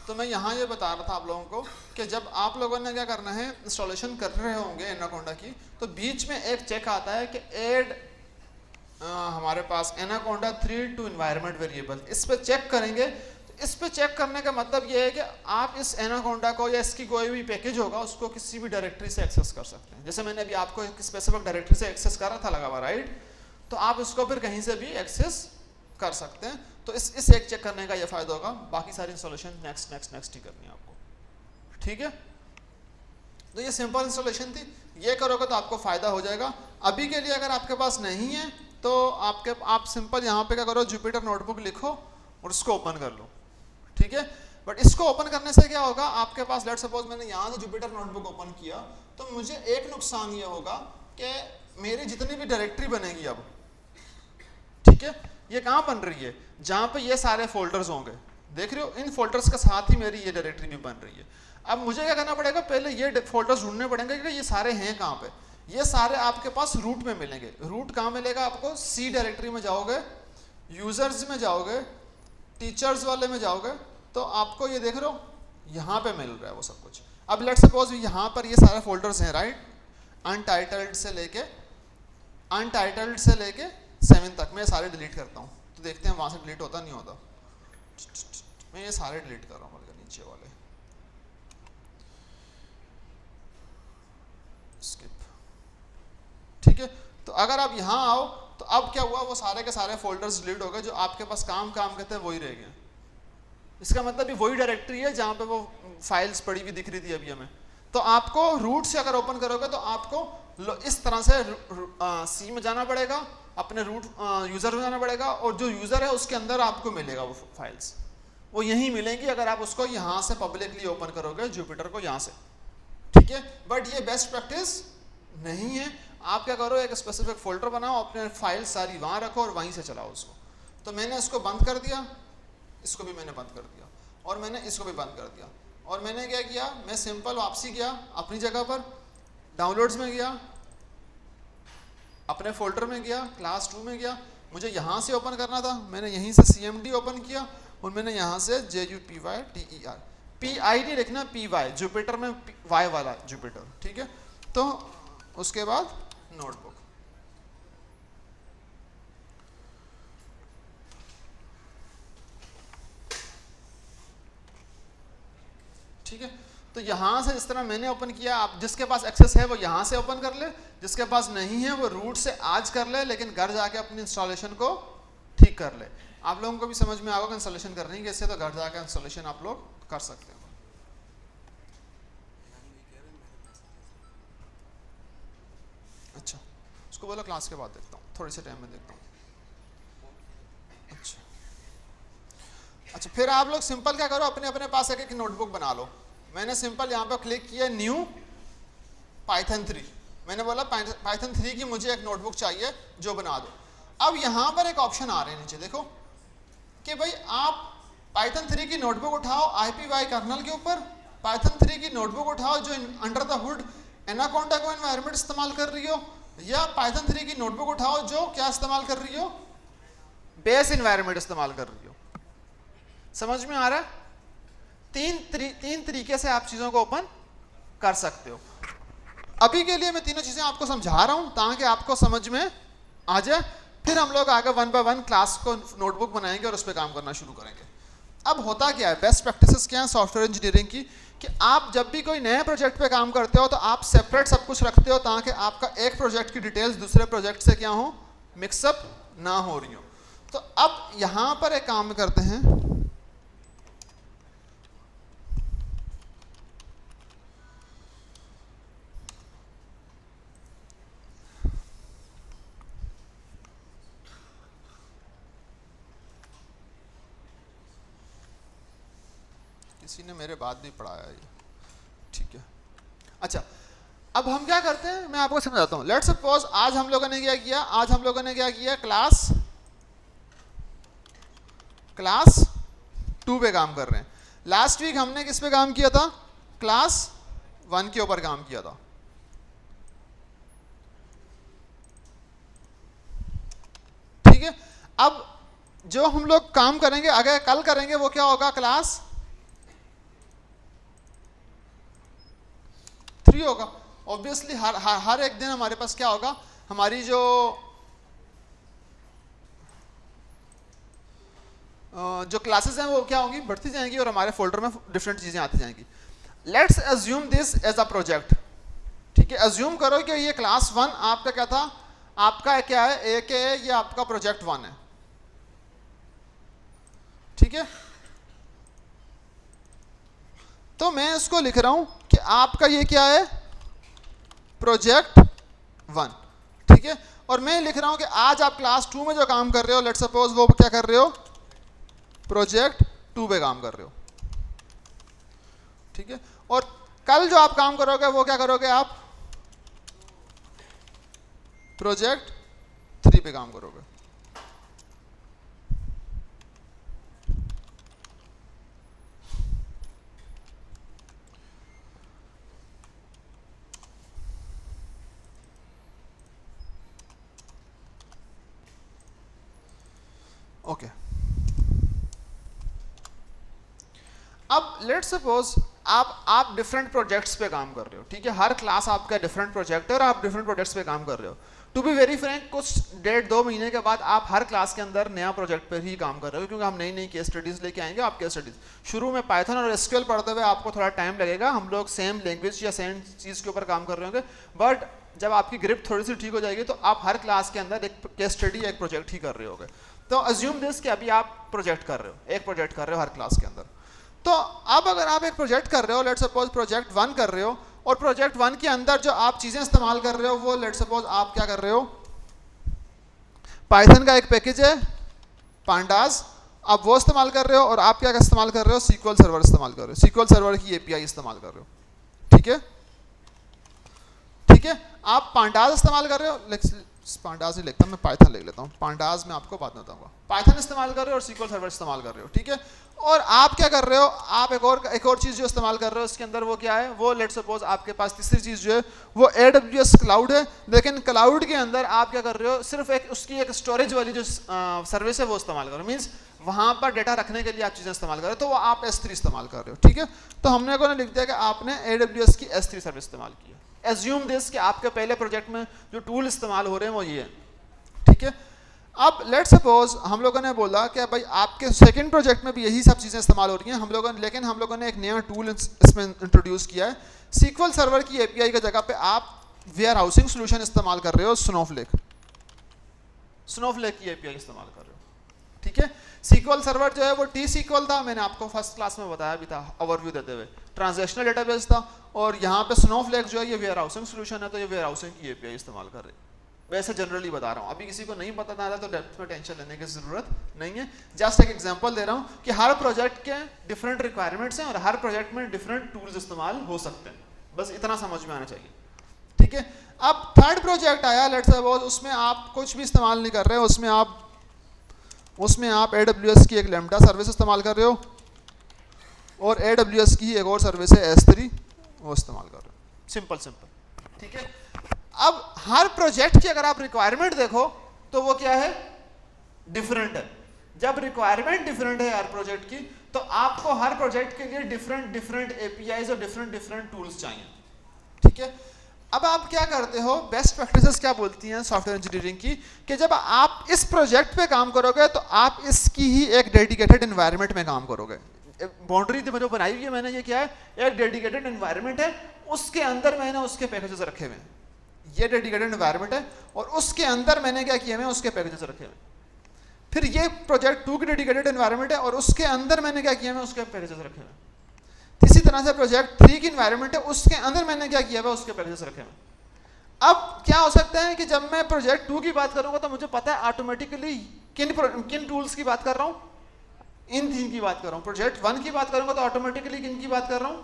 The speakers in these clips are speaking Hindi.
तो मैं यहाँ ये बता रहा था आप लोगों को कि जब आप लोगों ने क्या करना है, इंस्टॉलेशन कर रहे होंगे एनाकोंडा की, तो बीच में एक चेक आता है कि ऐड हमारे पास एनाकोंडा 3 टू एनवायरनमेंट वेरिएबल, इस पर चेक करेंगे। तो इस पे चेक करने का मतलब ये है कि आप इस एनाकोंडा को या इसकी कोई भी पैकेज होगा उसको किसी भी डायरेक्टरी से एक्सेस कर सकते हैं। जैसे मैंने अभी आपको एक स्पेसिफिक डायरेक्टरी से एक्सेस करा था लगा हुआ, राइट? तो आप इसको फिर कहीं से भी एक्सेस कर सकते हैं। तो इस एक चेक करने का ये फायदा होगा, बाकी सारी इंस्टॉलेशन नेक्स्ट नेक्स्ट नेक्स्ट ही करनी है आपको, ठीक है? तो ये सिंपल इंस्टॉलेशन थी, ये करोगे तो आपको फायदा हो जाएगा। अभी के लिए अगर आपके पास नहीं है तो आप सिंपल यहाँ पे क्या करो, जुपिटर नोटबुक लिखो और उसको ओपन कर लो, ठीक है? बट इसको ओपन करने से क्या होगा, आपके पास लेट सपोज मैंने यहाँ से जुपिटर नोटबुक ओपन किया तो मुझे एक नुकसान ये होगा कि मेरी जितनी भी डायरेक्टरी बनेगी अब, ठीक है, ये कहाँ बन रही है, जहाँ पे ये सारे फोल्डर्स होंगे, देख रहे हो, इन फोल्डर्स के साथ ही मेरी ये डायरेक्टरी भी बन रही है। अब मुझे क्या करना पड़ेगा, पहले ये फोल्डर्स ढूंढने पड़ेंगे कि ये सारे हैं कहाँ पे। ये सारे आपके पास रूट में मिलेंगे। रूट कहाँ मिलेगा आपको, सी डायरेक्टरी में जाओगे, यूजर्स में जाओगे, टीचर्स वाले में जाओगे, तो आपको ये देख रहे हो यहाँ पे मिल रहा है वो सब कुछ। अब लेट्स सपोज यहाँ पर ये सारे फोल्डर्स हैं, राइट? अनटाइटल्ड से लेके 7 तक मैं सारे डिलीट करता हूँ, तो देखते हैं वहाँ से डिलीट होता नहीं होता। मैं ये सारे डिलीट कर रहा हूँ, बल्कि नीचे वाले स्किप, ठीक है? तो अगर आप यहाँ आओ तो अब क्या हुआ, वो सारे के सारे फोल्डर्स डिलीट हो गए, जो आपके पास काम करते हैं वही रह गए। इसका मतलब ये वही डायरेक्टरी है जहाँ पे वो फाइल्स पड़ी हुई दिख रही थी अभी हमें। तो आपको रूट से अगर ओपन करोगे तो आपको इस तरह से सी में जाना पड़ेगा, अपने रूट यूज़र में जाना पड़ेगा, और जो यूज़र है उसके अंदर आपको मिलेगा वो फाइल्स, वो यहीं मिलेंगी अगर आप उसको यहाँ से पब्लिकली ओपन करोगे जुपिटर को यहाँ से, ठीक है? बट ये बेस्ट प्रैक्टिस नहीं है। आप क्या करो, एक स्पेसिफिक फोल्डर बनाओ, अपने फाइल सारी वहाँ रखो और वहीं से चलाओ उसको। तो मैंने इसको बंद कर दिया, इसको भी मैंने बंद कर दिया, और मैंने इसको भी बंद कर दिया, और मैंने क्या किया, मैं सिंपल वापसी गया अपनी जगह पर, डाउनलोड्स में गया, अपने फोल्डर में गया, क्लास 2 में गया, मुझे यहाँ से ओपन करना था, मैंने यहीं से CMD ओपन किया, और मैंने यहाँ से JUPYTER, PI नहीं लिखना, PY, जुपिटर में Y वाला जुपिटर, ठीक है? तो उसके बाद नोटबुक, ठीक है? तो यहाँ से इस तरह मैंने ओपन किया। आप जिसके पास एक्सेस है वो यहाँ से ओपन कर ले, जिसके पास नहीं है वो रूट से आज कर ले, लेकिन घर जाके अपनी इंस्टॉलेशन को ठीक कर ले। आप लोगों को भी समझ में आएगा इंस्टॉलेशन करनी है कैसे, तो घर जाकर इंस्टॉलेशन आप लोग कर सकते हो। अच्छा, उसको बोलो क्लास के बाद देखता हूँ, थोड़ी सी टाइम में देखता हूँ। अच्छा, फिर आप लोग सिंपल क्या करो, अपने अपने पास एक नोटबुक बना लो। मैंने सिंपल यहाँ पर क्लिक किया, न्यू पाइथन 3, मैंने बोला पाइथन 3 की मुझे एक नोटबुक चाहिए जो बना दो। अब यहाँ पर एक ऑप्शन आ रहे हैं नीचे, देखो कि भाई आप पाइथन 3 की नोटबुक उठाओ IPY कर्नल के ऊपर, पाइथन 3 की नोटबुक उठाओ जो अंडर द हुड एनाकोंडा को एनवायरनमेंट इस्तेमाल कर रही हो, या पाइथन 3 की नोटबुक उठाओ जो क्या इस्तेमाल कर रही हो, बेस एनवायरनमेंट इस्तेमाल कर रही हो। समझ में आ रहा है? तीन तरीके से आप चीज़ों को ओपन कर सकते हो। अभी के लिए मैं तीनों चीज़ें आपको समझा रहा हूँ ताकि आपको समझ में आ जाए, फिर हम लोग आगे 1 बाय 1 क्लास को नोटबुक बनाएंगे और उस पर काम करना शुरू करेंगे। अब होता क्या है, बेस्ट प्रैक्टिसेस क्या है सॉफ्टवेयर इंजीनियरिंग की, कि आप जब भी कोई नए प्रोजेक्ट पे काम करते हो तो आप सेपरेट सब कुछ रखते हो ताकि आपका एक प्रोजेक्ट की डिटेल्स दूसरे प्रोजेक्ट से क्या हो, मिक्सअप ना हो रही हो। तो अब यहाँ पर एक काम करते हैं, किसी ने मेरे बाद भी पढ़ाया ये, ठीक है? अच्छा, अब हम क्या करते हैं मैं आपको समझाता हूँ। लेट्स सपोज आज हम लोगों ने क्या किया, क्लास 2 पे काम कर रहे हैं। लास्ट वीक हमने किस पे काम किया था, क्लास 1 के ऊपर काम किया था, ठीक है? अब जो हम लोग काम करेंगे अगर कल करेंगे वो क्या होगा, क्लास भी होगा ऑब्वियसली। हर एक दिन हमारे पास क्या होगा, हमारी जो क्लासेस हैं वो क्या होंगी, बढ़ती जाएंगी और हमारे फोल्डर में डिफरेंट चीज़ें आती जाएंगी। Let's assume this as a project. ठीक है, अज्यूम करो कि ये क्लास 1 आपका क्या था, आपका क्या है, एक है, ये आपका प्रोजेक्ट 1 है। ठीक है, तो मैं इसको लिख रहा हूं कि आपका ये क्या है, प्रोजेक्ट 1। ठीक है, और मैं लिख रहा हूं कि आज आप क्लास 2 में जो काम कर रहे हो, लेट्स सपोज वो क्या कर रहे हो, प्रोजेक्ट 2 पे काम कर रहे हो। ठीक है, और कल जो आप काम करोगे वो क्या करोगे, आप प्रोजेक्ट 3 पे काम करोगे। ओके, अब लेट्स सपोज आप डिफरेंट प्रोजेक्ट्स पे काम कर रहे हो। ठीक है, हर क्लास आपका डिफरेंट प्रोजेक्ट है और आप डिफरेंट प्रोजेक्ट्स पे काम कर रहे हो। टू बी वेरी फ्रैंक, कुछ 1.5-2 महीने के बाद आप हर क्लास के अंदर नया प्रोजेक्ट पर ही काम कर रहे हो, क्योंकि हम नई नई केस स्टडीज लेके आएंगे। आप केस स्टडीज शुरू में पाइथन और एसक्यूएल पढ़ते हुए आपको थोड़ा टाइम लगेगा, हम लोग सेम लैंग्वेज या सेम चीज़ के ऊपर काम कर रहे होंगे, बट जब आपकी ग्रिप थोड़ी सी ठीक हो जाएगी तो आप हर क्लास के अंदर एक केस स्टडी या एक प्रोजेक्ट ही कर रहे होगे। तो अज्यूम दिस कि अभी आप प्रोजेक्ट कर रहे हो, एक प्रोजेक्ट कर रहे हो हर क्लास के अंदर। तो अब अगर आप एक प्रोजेक्ट कर रहे हो, लेट्स सपोज प्रोजेक्ट 1 कर रहे हो, और प्रोजेक्ट 1 के अंदर जो आप चीज़ें इस्तेमाल कर रहे हो वो लेट्स सपोज आप क्या कर रहे हो, पाइथन का एक पैकेज है पांडास, आप वो इस्तेमाल कर रहे हो, और आप क्या इस्तेमाल कर रहे हो, सीक्वल सर्वर इस्तेमाल कर रहे हो, सीक्वल सर्वर की एपीआई इस्तेमाल कर रहे हो। ठीक है, ठीक है, आप पांडास इस्तेमाल कर रहे हो, पांडास ही लिखता हूँ मैं, पाइथन लिख लेता हूँ, पांडास में आपको बात बताऊंगा। पाइथन इस्तेमाल कर रहे हो और सीक्वल सर्वर इस्तेमाल कर रहे हो। ठीक है, और आप क्या कर रहे हो, आप एक और चीज़ जो इस्तेमाल कर रहे हो उसके अंदर वो क्या है, वो लेट्स सपोज आपके पास तीसरी चीज़ जो है वो AWS क्लाउड है, लेकिन क्लाउड के अंदर आप क्या कर रहे हो, सिर्फ उसकी एक स्टोरेज वाली जो सर्विस है वो इस्तेमाल कर रहे हो, मीन्स वहाँ पर डेटा रखने के लिए आप चीज़ें इस्तेमाल कर रहे हो, तो वो आप S3 इस्तेमाल कर रहे हो। ठीक है, तो हमने को लिख दिया कि आपने AWS की S3 सर्विस इस्तेमाल की है। एज्यूम दिस कि आपके पहले प्रोजेक्ट में जो टूल इस्तेमाल हो रहे हैं वो ये है। ठीक है, अब लेट्स सपोज हम लोगों ने बोला कि भाई आपके सेकंड प्रोजेक्ट में भी यही सब चीज़ें इस्तेमाल हो रही हैं, लेकिन हम लोगों ने एक नया टूल इसमें इंट्रोड्यूस किया है। सीक्वल सर्वर की एपीआई की जगह पे आप वेयर हाउसिंग सोल्यूशन इस्तेमाल कर रहे हो, स्नोफ्लेक की एपीआई इस्तेमाल कर रहे हो। ठीक है, सीक्वल सर्वर जो है वो T-SQL था, मैंने आपको फर्स्ट क्लास में बताया भी था ओवरव्यू देते हुए, ट्रांजैक्शनल डेटाबेस था, और यहाँ पे स्नोफ्लेक जो है ये वेयर हाउसिंग सोल्यूशन है, तो ये वेयर हाउसिंग की एपीआई इस्तेमाल कर रहे हैं। वैसे जनरली बता रहा हूँ, अभी किसी को नहीं पता था तो डेप्थ में टेंशन लेने की जरूरत नहीं है, जस्ट एक एग्जांपल दे रहा हूँ कि हर प्रोजेक्ट के डिफरेंट रिक्वायरमेंट्स हैं और हर प्रोजेक्ट में डिफरेंट टूल्स इस्तेमाल हो सकते हैं, बस इतना समझ में आना चाहिए। ठीक है, अब थर्ड प्रोजेक्ट आया, लेट्स सपोज उसमें आप कुछ भी इस्तेमाल नहीं कर रहे हो, उसमें आप AWS की एक लैम्बडा सर्विस इस्तेमाल कर रहे हो, और AWS की एक और सर्विस है S3 वो इस्तेमाल कर रहे हो। सिंपल। ठीक है, अब हर प्रोजेक्ट की अगर आप रिक्वायरमेंट देखो तो वो क्या है, डिफरेंट है। जब रिक्वायरमेंट डिफरेंट है हर प्रोजेक्ट की, तो आपको हर प्रोजेक्ट के लिए डिफरेंट एपीआईज और डिफरेंट टूल्स चाहिए। ठीक है, अब आप क्या करते हो, बेस्ट प्रैक्टिसेस क्या बोलती हैं सॉफ्टवेयर इंजीनियरिंग की, कि जब आप इस प्रोजेक्ट पे काम करोगे तो आप इसकी ही एक डेडिकेटेड एनवायरनमेंट में काम करोगे। बाउंड्री जो बनाई हुई है मैंने, ये क्या है, एक डेडिकेटेड एनवायरनमेंट है, उसके अंदर मैंने उसके पैकेजेस रखे हुए हैं, ये डेडिकेटेड एनवायरनमेंट है, और उसके अंदर मैंने क्या किया, मैं उसके पैकेजेस रखे हुए हैं। फिर ये प्रोजेक्ट 2 की डेडिकेटेड एनवायरनमेंट है, और उसके अंदर मैंने क्या किया, मैं उसके पैकेजेस रखे हुए हैं। इसी तरह से प्रोजेक्ट 3 की एनवायरनमेंट है, उसके अंदर मैंने क्या किया है, उसके पैकेजेस रखे हैं। अब क्या हो सकता है कि जब मैं प्रोजेक्ट 2 की बात करूंगा तो मुझे पता है ऑटोमेटिकली किन टूल्स की बात कर रहा हूं, इन 3 की बात कर रहा हूं। प्रोजेक्ट 1 की बात करूंगा तो ऑटोमेटिकली किन की बात कर रहा हूं,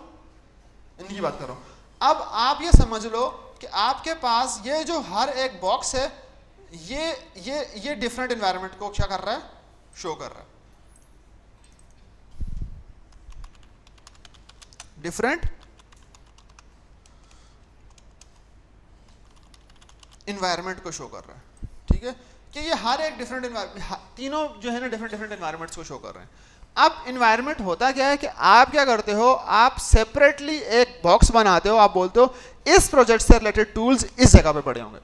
इनकी बात कर रहा हूं। अब आप ये समझ लो कि आपके पास ये जो हर एक बॉक्स है, ये डिफरेंट एनवायरनमेंट को क्या कर रहा है, शो कर रहा है, डिफरेंट एनवायरनमेंट को शो कर रहा है। ठीक है, कि ये हर एक डिफरेंट तीनों जो है ना डिफरेंट एनवायरनमेंट्स को शो कर रहे हैं। अब इन्वायरमेंट होता क्या है कि आप क्या करते हो, आप सेपरेटली एक बॉक्स बनाते हो, आप बोलते हो इस प्रोजेक्ट से रिलेटेड टूल्स इस जगह पे पड़े होंगे,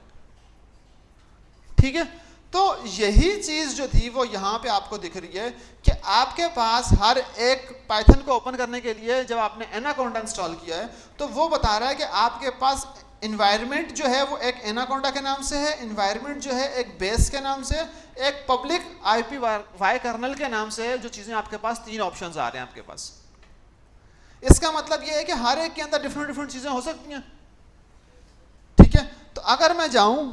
ठीक है। तो यही चीज जो थी वो यहां पे आपको दिख रही है कि आपके पास हर एक पाइथन को ओपन करने के लिए जब आपने एनाकोंडा इंस्टॉल किया है तो वो बता रहा है कि आपके पास इन्वायरमेंट जो है वो एक एनाकोंडा के नाम से है, इन्वायरमेंट जो है एक बेस के नाम से, एक पब्लिक आईपी वाई कर्नल के नाम से है, जो चीजें आपके पास 3 ऑप्शंस आ रहे हैं आपके पास। इसका मतलब ये है कि हर एक के अंदर डिफरेंट डिफरेंट चीजें हो सकती हैं, ठीक है। तो अगर मैं जाऊं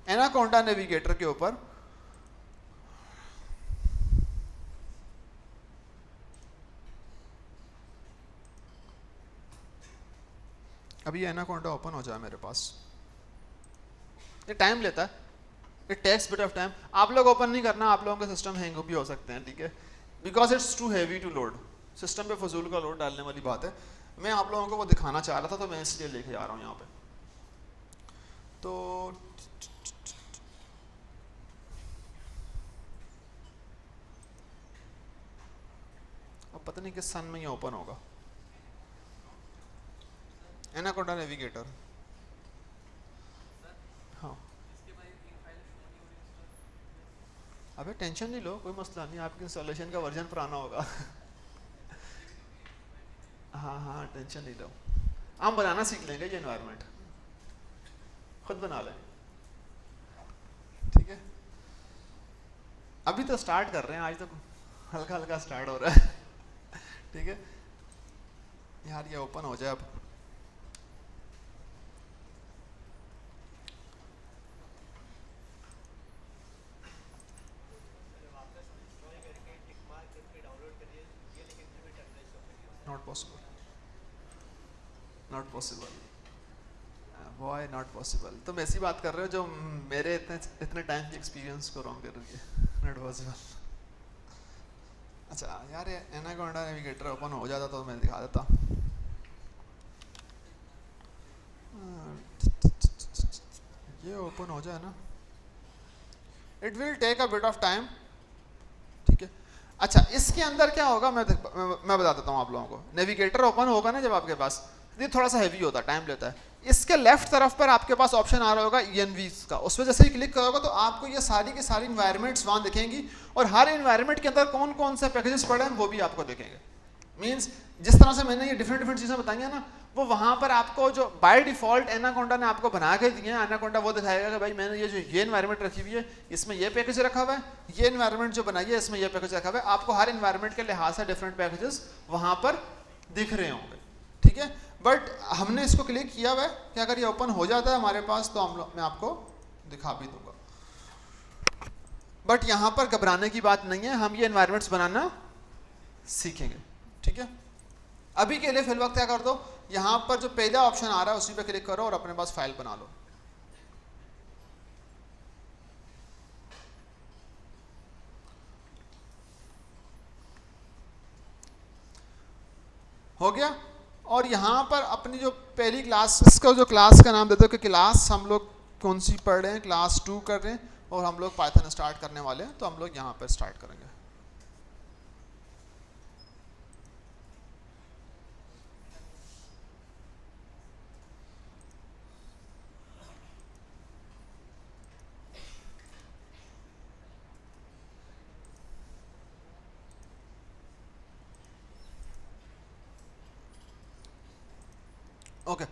एनाकोंडा नेविगेटर के ऊपर, अभी एनाकोंडा ओपन हो जाए मेरे पास, ये टाइम लेता है, it takes bit of time. आप लोग ओपन नहीं करना, आप लोगों के सिस्टम हैंग भी हो सकते हैं, ठीक है, because it's too heavy to load, system पे फजूल का लोड डालने वाली बात है। मैं आप लोगों को वो दिखाना चाह रहा था तो मैं इसलिए लेके आ रहा हूँ यहाँ पे। तो अब पता नहीं किस सन में ये ओपन होगा, एनाकोंडा नेविगेटर। हाँ, अबे टेंशन नहीं लो, कोई मसला नहीं, आपके इंस्टॉलेशन का वर्जन पुराना होगा। हाँ हाँ, टेंशन नहीं लो, हम बनाना सीख लेंगे, ये एनवायरनमेंट खुद बना लें, ठीक है। अभी तो स्टार्ट कर रहे हैं, आज तो हल्का हल्का स्टार्ट हो रहा है, ठीक है यार। ये ओपन हो जाए अब, not possible, not possible, boy not possible. तुम ऐसी बात कर रहे हो जो मेरे इतने टाइम के एक्सपीरियंस को रॉन्ग कर रही है, नॉट पॉसिबल। अच्छा यार, ये एनाकोंडा नेविगेटर ओपन हो जाता तो मैं दिखा देता। ये ओपन हो जाए ना, it will take a bit of time, ठीक है। अच्छा, इसके अंदर क्या होगा मैं बता देता हूँ आप लोगों को। नेविगेटर ओपन होगा ना जब आपके पास, ये थोड़ा सा हैवी होता है, टाइम लेता है। इसके लेफ्ट तरफ पर आपके पास ऑप्शन आ रहा होगा ENVs का, उस पर जैसे ही क्लिक करोगे तो आपको ये सारी की सारी इन्वायरमेंट्स वहाँ दिखेंगी, और हर इन्वायरमेंट के अंदर कौन कौन से पैकेजेस पड़े हैं वो भी आपको दिखेंगे। मीन्स जिस तरह से मैंने ये डिफरेंट डिफरेंट चीज़ें बताई हैं ना, वो वहाँ पर आपको जो बाय डिफॉल्ट एनाकोंडा ने आपको बना के दिए हैं, एनाकोंडा वो दिखाएगा कि भाई मैंने ये इन्वायरमेंट रखी हुई है, इसमें ये पैकेज रखा हुआ है, ये इन्वायरमेंट जो बनाई है इसमें ये पैकेज रखा हुआ है। आपको हर इन्वायरमेंट के लिहाज से डिफरेंट पैकेजेस वहाँ पर दिख रहे होंगे, ठीक है। बट हमने इसको क्लिक किया हुआ है कि अगर ये ओपन हो जाता है हमारे पास तो मैं आपको दिखा भी दूंगा। बट यहाँ पर घबराने की बात नहीं है, हम ये इन्वायरमेंट्स बनाना सीखेंगे, ठीक है। अभी के लिए फिल वक्त क्या कर दो, यहाँ पर जो पहला ऑप्शन आ रहा है उसी पे क्लिक करो और अपने पास फाइल बना लो। हो गया। और यहाँ पर अपनी जो पहली क्लास, इसका जो क्लास का नाम देते हो कि क्लास हम लोग कौन सी पढ़ रहे हैं, क्लास 2 कर रहे हैं और हम लोग पाइथन स्टार्ट करने वाले हैं, तो हम लोग यहाँ पर स्टार्ट करेंगे। ओके,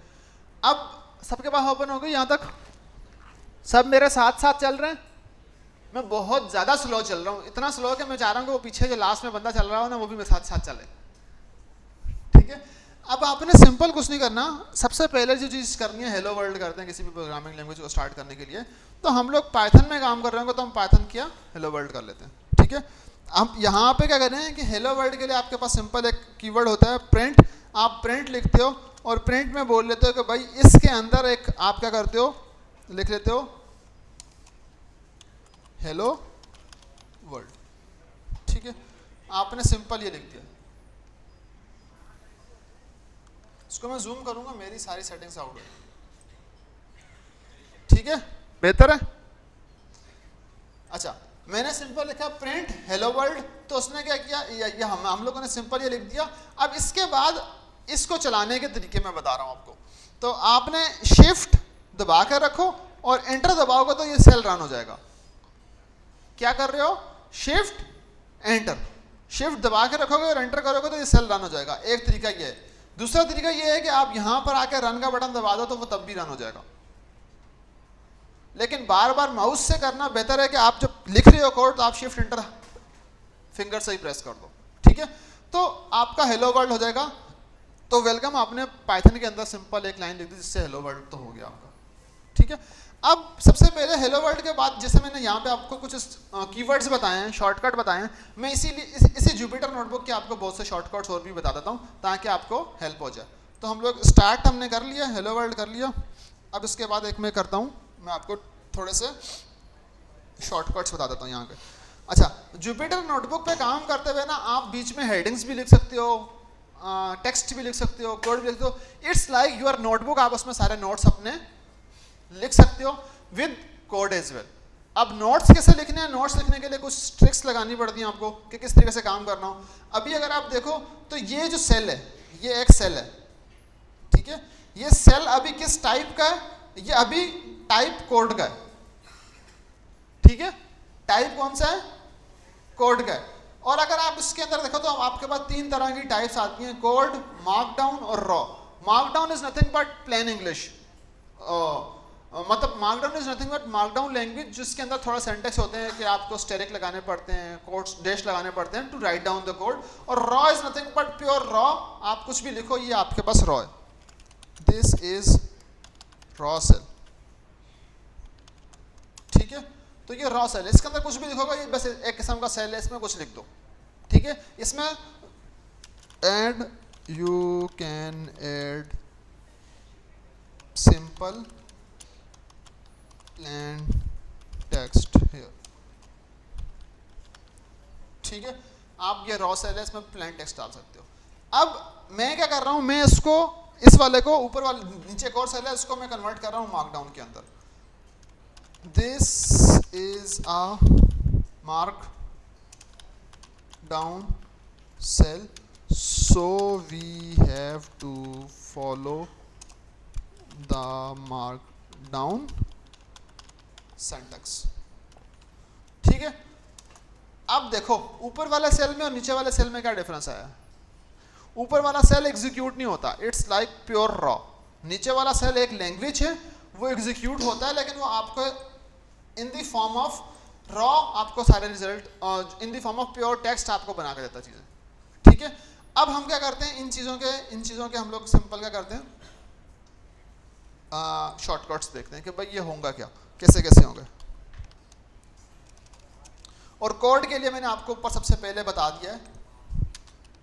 अब सबके पास ओपन हो गई यहाँ तक, सब मेरे साथ साथ चल रहे हैं। मैं बहुत ज़्यादा स्लो चल रहा हूँ, इतना स्लो कि मैं चाह रहा हूँ कि वो पीछे जो लास्ट में बंदा चल रहा हो ना वो भी मेरे साथ साथ चले, ठीक है। अब आपने सिंपल कुछ नहीं करना, सबसे पहले जो चीज़ करनी है, हेलो वर्ल्ड करते हैं किसी भी प्रोग्रामिंग लैंग्वेज को स्टार्ट करने के लिए। तो हम लोग पाइथन में काम कर रहे होंगे तो हम पाइथन किया हेलो वर्ल्ड कर लेते हैं, ठीक है। अब यहाँ पे क्या कर रहे हैं कि हेलो वर्ल्ड के लिए आपके पास सिंपल एक कीवर्ड होता है प्रिंट। आप प्रिंट लिखते हो और प्रिंट में बोल लेते हो कि भाई इसके अंदर एक आप क्या करते हो, लिख लेते हो हेलो वर्ल्ड, ठीक है। आपने सिंपल ये लिख दिया। इसको मैं जूम करूंगा, मेरी सारी सेटिंग्स आउट है, ठीक है, बेहतर है। अच्छा, मैंने सिंपल लिखा प्रिंट हेलो वर्ल्ड, तो उसने क्या किया, ये हम लोगों ने सिंपल ये लिख दिया। अब इसके बाद इसको चलाने के तरीके मैं बता रहा हूँ आपको। तो आपने शिफ्ट दबा कर रखो और एंटर दबाओगे तो ये सेल रन हो जाएगा। क्या कर रहे हो, शिफ्ट एंटर, शिफ्ट दबा के रखोगे और एंटर करोगे तो ये सेल रन हो जाएगा। एक तरीका ये है। दूसरा तरीका ये है कि आप यहां पर आकर रन का बटन दबा दो तो वो तब भी रन हो जाएगा। लेकिन बार बार माउस से करना बेहतर है कि आप जब लिख रहे हो कोड तो आप शिफ्ट एंटर फिंगर से ही प्रेस कर दो, ठीक है। तो आपका हेलो वर्ल्ड हो जाएगा। तो वेलकम आपने पाइथन के अंदर सिंपल एक लाइन लिख दी जिससे हेलो वर्ल्ड तो हो गया आपका, ठीक है। अब सबसे पहले हेलो वर्ल्ड के बाद जैसे मैंने यहाँ पे आपको कुछ कीवर्ड्स बताए हैं, शॉर्टकट बताए हैं, मैं इसीलिए इसी जुपिटर नोटबुक के आपको बहुत से शॉर्टकट्स और भी बता देता हूँ ताकि आपको हेल्प हो जाए। तो हम लोग स्टार्ट हमने कर लिया, हेलो वर्ल्ड कर लिया। अब इसके बाद एक मैं करता हूँ, मैं आपको थोड़े से शॉर्टकट्स बता देता हूँ यहाँ के। अच्छा, जुपिटर नोटबुक पे काम करते हुए ना आप बीच में हेडिंग्स भी लिख सकते हो, टेक्स्ट भी लिख सकते हो, कोड भी लिख सकते हो। इट्स लाइक योर नोटबुक, आप उसमें सारे नोट्स अपने लिख सकते हो विद कोड एज वेल। अब नोट्स कैसे लिखने हैं, नोट्स लिखने के लिए कुछ ट्रिक्स लगानी पड़ती हैं आपको कि किस तरीके से काम करना हो। अभी अगर आप देखो तो ये जो सेल है, ये एक सेल है, ठीक है। ये सेल अभी किस टाइप का है, ये अभी टाइप कोड का है, ठीक है। टाइप कौन सा है, कोड का है। और अगर आप इसके अंदर देखो तो आपके पास तीन तरह की टाइप्स आती हैं, कोड, मार्कडाउन और raw. Markdown is nothing but plain English, मतलब markdown is nothing but markdown language जिसके अंदर थोड़ा सेंटेक्स होते हैं कि आपको स्टेरिक लगाने पड़ते हैं, कोट्स डैश लगाने पड़ते हैं to write down the code. और raw is nothing but pure raw, आप कुछ भी लिखो ये आपके पास रॉ है, दिस इज रॉ सेल, ठीक है। तो ये रॉ सेल है, इसके अंदर कुछ भी लिखोगा ये बस एक किस्म का सेल है, इसमें कुछ लिख दो, ठीक है। इसमें and you can add simple plain text here, ठीक है। आप ये रॉ सेल है, इसमें प्लेन टेक्स्ट डाल सकते हो। अब मैं क्या कर रहा हूं, मैं इसको इस वाले को ऊपर वाले नीचे एक और सेल है इसको मैं कन्वर्ट कर रहा हूं मार्कडाउन के अंदर। This is a markdown cell, so we have to follow the markdown syntax, ठीक है। अब देखो ऊपर वाले सेल में और नीचे वाले सेल में क्या डिफरेंस आया। ऊपर वाला सेल एग्जीक्यूट नहीं होता, इट्स लाइक प्योर रॉ। नीचे वाला सेल एक लैंग्वेज है, वो एग्जीक्यूट होता है लेकिन वो आपको in the form of raw आपको सारे रिजल्ट और in the form of pure text आपको बना के देता चीज़ें, ठीक है। अब हम क्या करते हैं, इन चीज़ों के हम लोग सिंपल क्या करते हैं, शॉर्टकट्स देखते हैं कि भाई ये होगा क्या, कैसे कैसे होंगे। और कोड के लिए मैंने आपको ऊपर सबसे पहले बता दिया है,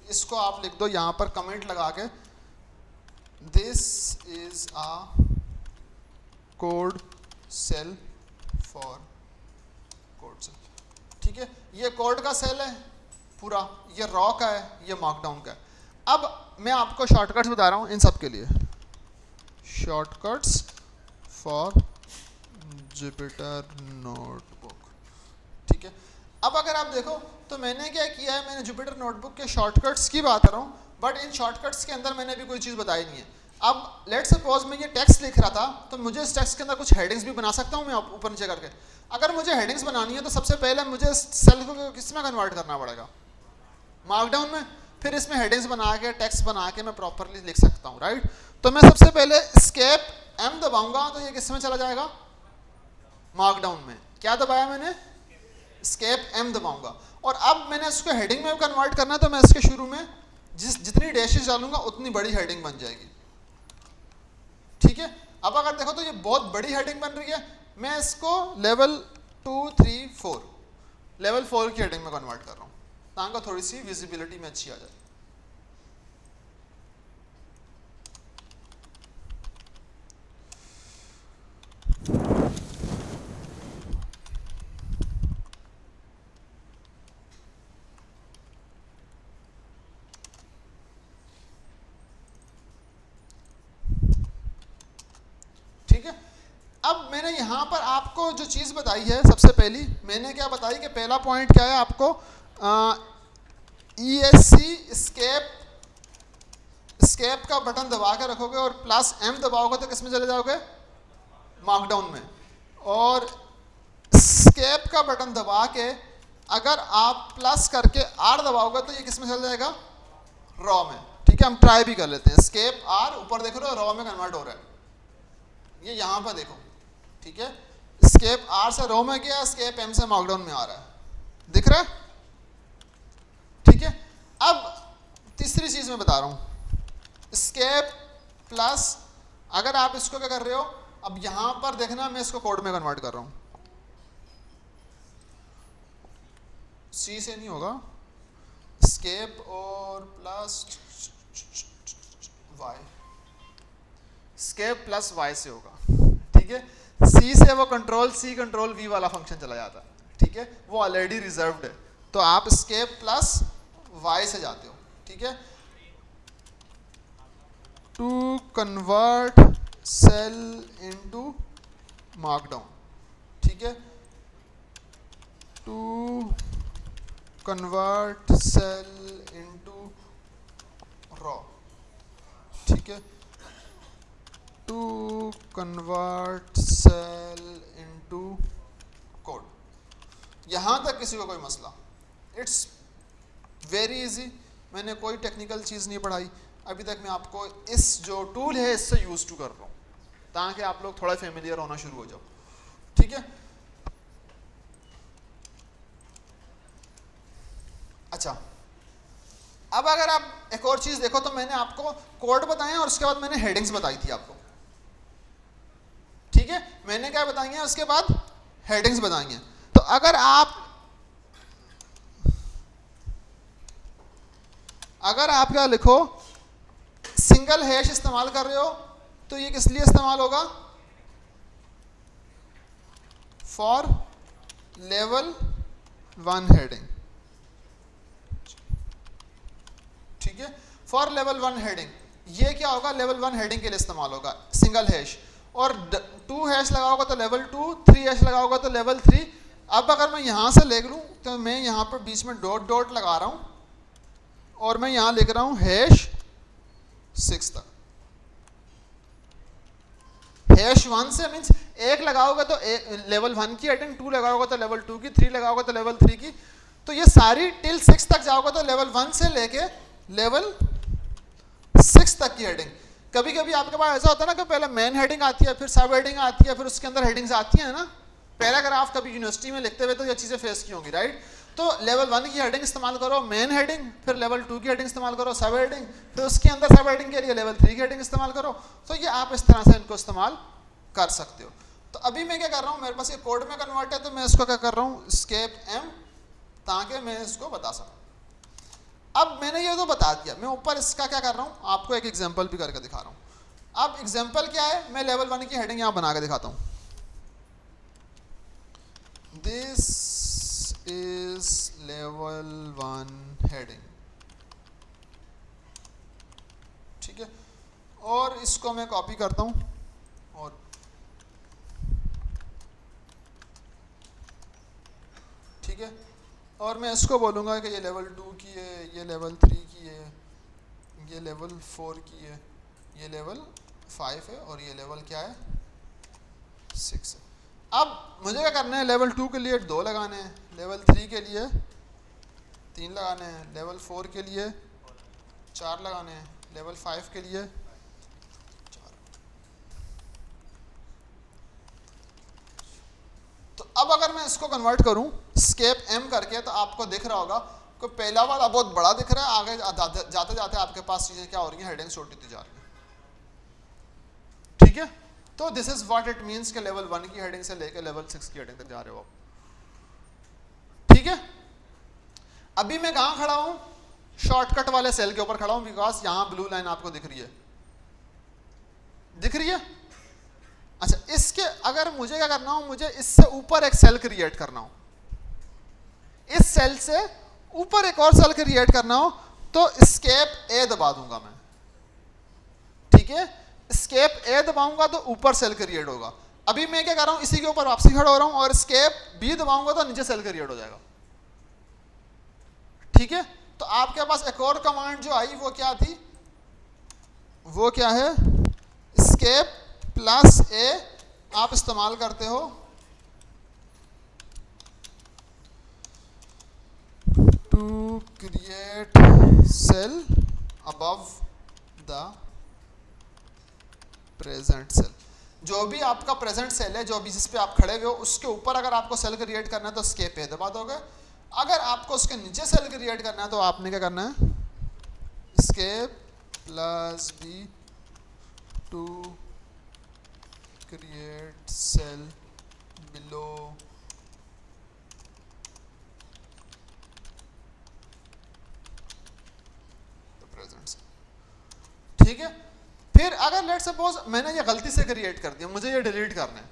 इसको आप लिख दो यहाँ पर कमेंट लगा के, this is a code cell for code cell, ठीक है। ये कोड का सेल है पूरा, ये रॉ का है, ये मार्कडाउन का है। अब मैं आपको शॉर्टकट्स बता रहा हूँ इन सब के लिए, शॉर्टकट्स फॉर जुपिटर नोटबुक, ठीक है। अब अगर आप देखो तो मैंने क्या किया है, मैंने जुपिटर नोटबुक के शॉर्टकट्स की बात कर रहा हूँ, बट इन शॉर्टकट्स के अंदर मैंने भी कोई चीज़ बताई नहीं है। अब लेट्स सपोज मैं ये टेक्स्ट लिख रहा था तो मुझे इस टेक्स्ट के अंदर कुछ हेडिंग्स भी बना सकता हूँ मैं ऊपर नीचे करके। अगर मुझे हेडिंग्स बनानी है तो सबसे पहले मुझे सेल को किस में कन्वर्ट करना पड़ेगा, मार्कडाउन में। फिर इसमें हेडिंग्स बना के टेक्स्ट बना के मैं प्रॉपरली लिख सकता हूँ, राइट। तो मैं सबसे पहले एस्केप एम दबाऊंगा तो ये किस में चला जाएगा, मार्कडाउन में। क्या दबाया मैंने, एस्केप एम दबाऊंगा। और अब मैंने इसको हेडिंग में कन्वर्ट करना है तो मैं इसके शुरू में जितनी डैशेस डालूंगा उतनी बड़ी हेडिंग बन जाएगी, ठीक है। अब अगर देखो तो ये बहुत बड़ी हेडिंग बन रही है, मैं इसको लेवल 2, 3, 4 लेवल 4 की हेडिंग में कन्वर्ट कर रहा हूँ ताकि थोड़ी सी विजिबिलिटी में अच्छी आ जाए। ठीक है। अब मैं मैंने यहाँ पर आपको जो चीज़ बताई है, सबसे पहली मैंने क्या बताई कि पहला पॉइंट क्या है, आपको ESC स्केप का बटन दबा के रखोगे और +M दबाओगे तो किस में चले जाओगे, मार्कडाउन में। और स्केप का बटन दबा के अगर आप प्लस करके R दबाओगे तो ये किस में चल जाएगा, रॉ में। ठीक है, हम ट्राई भी कर लेते हैं। स्केप R ऊपर देख रहे हो, रॉ में कन्वर्ट हो रहा है, ये यहाँ पर देखो। ठीक है, स्केप R से रॉ में गया, स्केप M से मार्कडाउन में आ रहा है, दिख रहा है। ठीक है, अब तीसरी चीज मैं बता रहा हूँ, स्केप प्लस, अगर आप इसको क्या कर रहे हो, अब यहां पर देखना मैं इसको कोड में कन्वर्ट कर रहा हूं, सी से नहीं होगा, स्केप और plus Y, escape plus Y से होगा। ठीक है, सी से वो कंट्रोल वी वाला फंक्शन चला जाता है। ठीक है, वो ऑलरेडी रिजर्व्ड है, तो आप स्केप प्लस वाई से जाते हो। ठीक है, to convert cell into markdown. ठीक है, to convert cell into raw. ठीक है, to convert cell into code. यहां तक किसी को कोई मसला, इट्स वेरी इजी, मैंने कोई टेक्निकल चीज़ नहीं पढ़ाई अभी तक, मैं आपको इस जो टूल है इससे यूज टू कर रहा हूँ ताकि आप लोग थोड़ा फेमिलियर होना शुरू हो जाओ। ठीक है, अच्छा, अब अगर आप एक और चीज़ देखो तो मैंने आपको कोड बताए और उसके बाद मैंने हेडिंग्स बताई थी आपको। ठीक है, मैंने क्या बताई है, उसके बाद हेडिंग्स बताई हैं। तो अगर आप क्या लिखो, सिंगल हैश इस्तेमाल कर रहे हो तो ये किस लिए इस्तेमाल होगा, फॉर लेवल 1 हेडिंग। ठीक है, फॉर लेवल 1 हेडिंग, ये क्या होगा, लेवल 1 हेडिंग के लिए इस्तेमाल होगा सिंगल हैश। और 2 हैश लगाओगे तो लेवल 2, 3 हैश लगाओगे तो लेवल 3। अब अगर मैं यहां से ले लूं तो मैं यहां पर बीच में डॉट डॉट लगा रहा हूं और मैं यहां लिख रहा हूं हैश 6 तक। हैश 1 से मीन्स 1 लगाओगे तो लेवल 1 की हेडिंग, 2 लगाओगे तो लेवल 2 की, 3 लगाओगे तो लेवल 3 की, तो ये सारी टिल 6 तक जाओगे तो लेवल 1 से लेके लेवल 6 तक की हेडिंग। कभी कभी आपके पास ऐसा होता है ना कि पहले मेन हेडिंग आती है, फिर सब हेडिंग आती है, फिर उसके अंदर हेडिंग्स आती हैं ना। पैराग्राफ कभी यूनिवर्सिटी में लिखते हुए तो ये चीज़ें फेस की होंगी, राइट। तो लेवल 1 की हेडिंग इस्तेमाल करो, मेन हेडिंग, फिर लेवल 2 की हेडिंग इस्तेमाल करो, सब हेडिंग, फिर उसके अंदर सब हेडिंग के लिए लेवल 3 की हेडिंग इस्तेमाल करो। तो ये आप इस तरह से इनको इस्तेमाल कर सकते हो। तो अभी मैं क्या कर रहा हूँ, मेरे पास ये कोड में कन्वर्ट है तो मैं इसको क्या कर रहा हूँ, स्केप M, ताकि मैं इसको बता सकूँ। अब मैंने ये तो बता दिया, मैं ऊपर इसका क्या कर रहा हूँ, आपको एक एग्जांपल भी करके दिखा रहा हूँ। अब एग्जांपल क्या है, मैं लेवल 1 की हेडिंग यहाँ बना के दिखाता हूँ। This is level 1 heading. ठीक है, और इसको मैं कॉपी करता हूँ और ठीक है, और मैं इसको बोलूँगा कि ये लेवल 2 की है, ये लेवल 3 की है, ये लेवल 4 की है, ये लेवल 5 है और ये लेवल क्या है, 6 है। अब मुझे क्या करना है, लेवल 2 के लिए 2 लगाने हैं, लेवल 3 के लिए 3 लगाने हैं, लेवल 4 के लिए 4 लगाने हैं, लेवल 5 के लिए 4। तो अब अगर मैं इसको कन्वर्ट करूं स्केप M करके तो आपको दिख रहा होगा कि पहला वाला बहुत बड़ा दिख रहा है, आगे जाते जाते आपके पास चीज़ें क्या हो रही हैं, हेडिंग्स छोटी जा रही हैं। ठीक है, तो this is what it means के लेवल 1 की हेडिंग से लेकर लेवल 6 की हेडिंग तक जा रहे हो आप। ठीक है, अभी मैं कहां खड़ा हूं, शॉर्टकट वाले सेल के ऊपर खड़ा हूं, बिकॉज यहां ब्लू लाइन आपको दिख रही है, दिख रही है। अच्छा, इसके अगर मुझे क्या करना हो, मुझे इससे ऊपर एक सेल क्रिएट करना हो, इस सेल से ऊपर एक और सेल क्रिएट करना हो तो एस्केप A दबा दूंगा मैं। ठीक है, एस्केप A दबाऊंगा तो ऊपर सेल क्रिएट होगा। अभी मैं क्या कर रहा हूं, इसी के ऊपर वापसी खड़ा हो रहा हूं और एस्केप बी दबाऊंगा तो नीचे सेल क्रिएट हो जाएगा। ठीक है, तो आपके पास एक और कमांड जो आई वो क्या थी, वो क्या है, एस्केप प्लस ए आप इस्तेमाल करते हो to create cell above the present cell. जो भी आपका प्रेजेंट सेल है, जो भी जिस पे आप खड़े हुए हो, उसके ऊपर अगर आपको सेल क्रिएट करना है तो एस्केप ए दबा दोगे। अगर आपको उसके नीचे सेल क्रिएट करना है तो आपने क्या करना है, escape plus B to create cell below the present cell. ठीक है, फिर अगर लेट सपोज मैंने ये गलती से क्रिएट कर दिया, मुझे ये डिलीट करना है,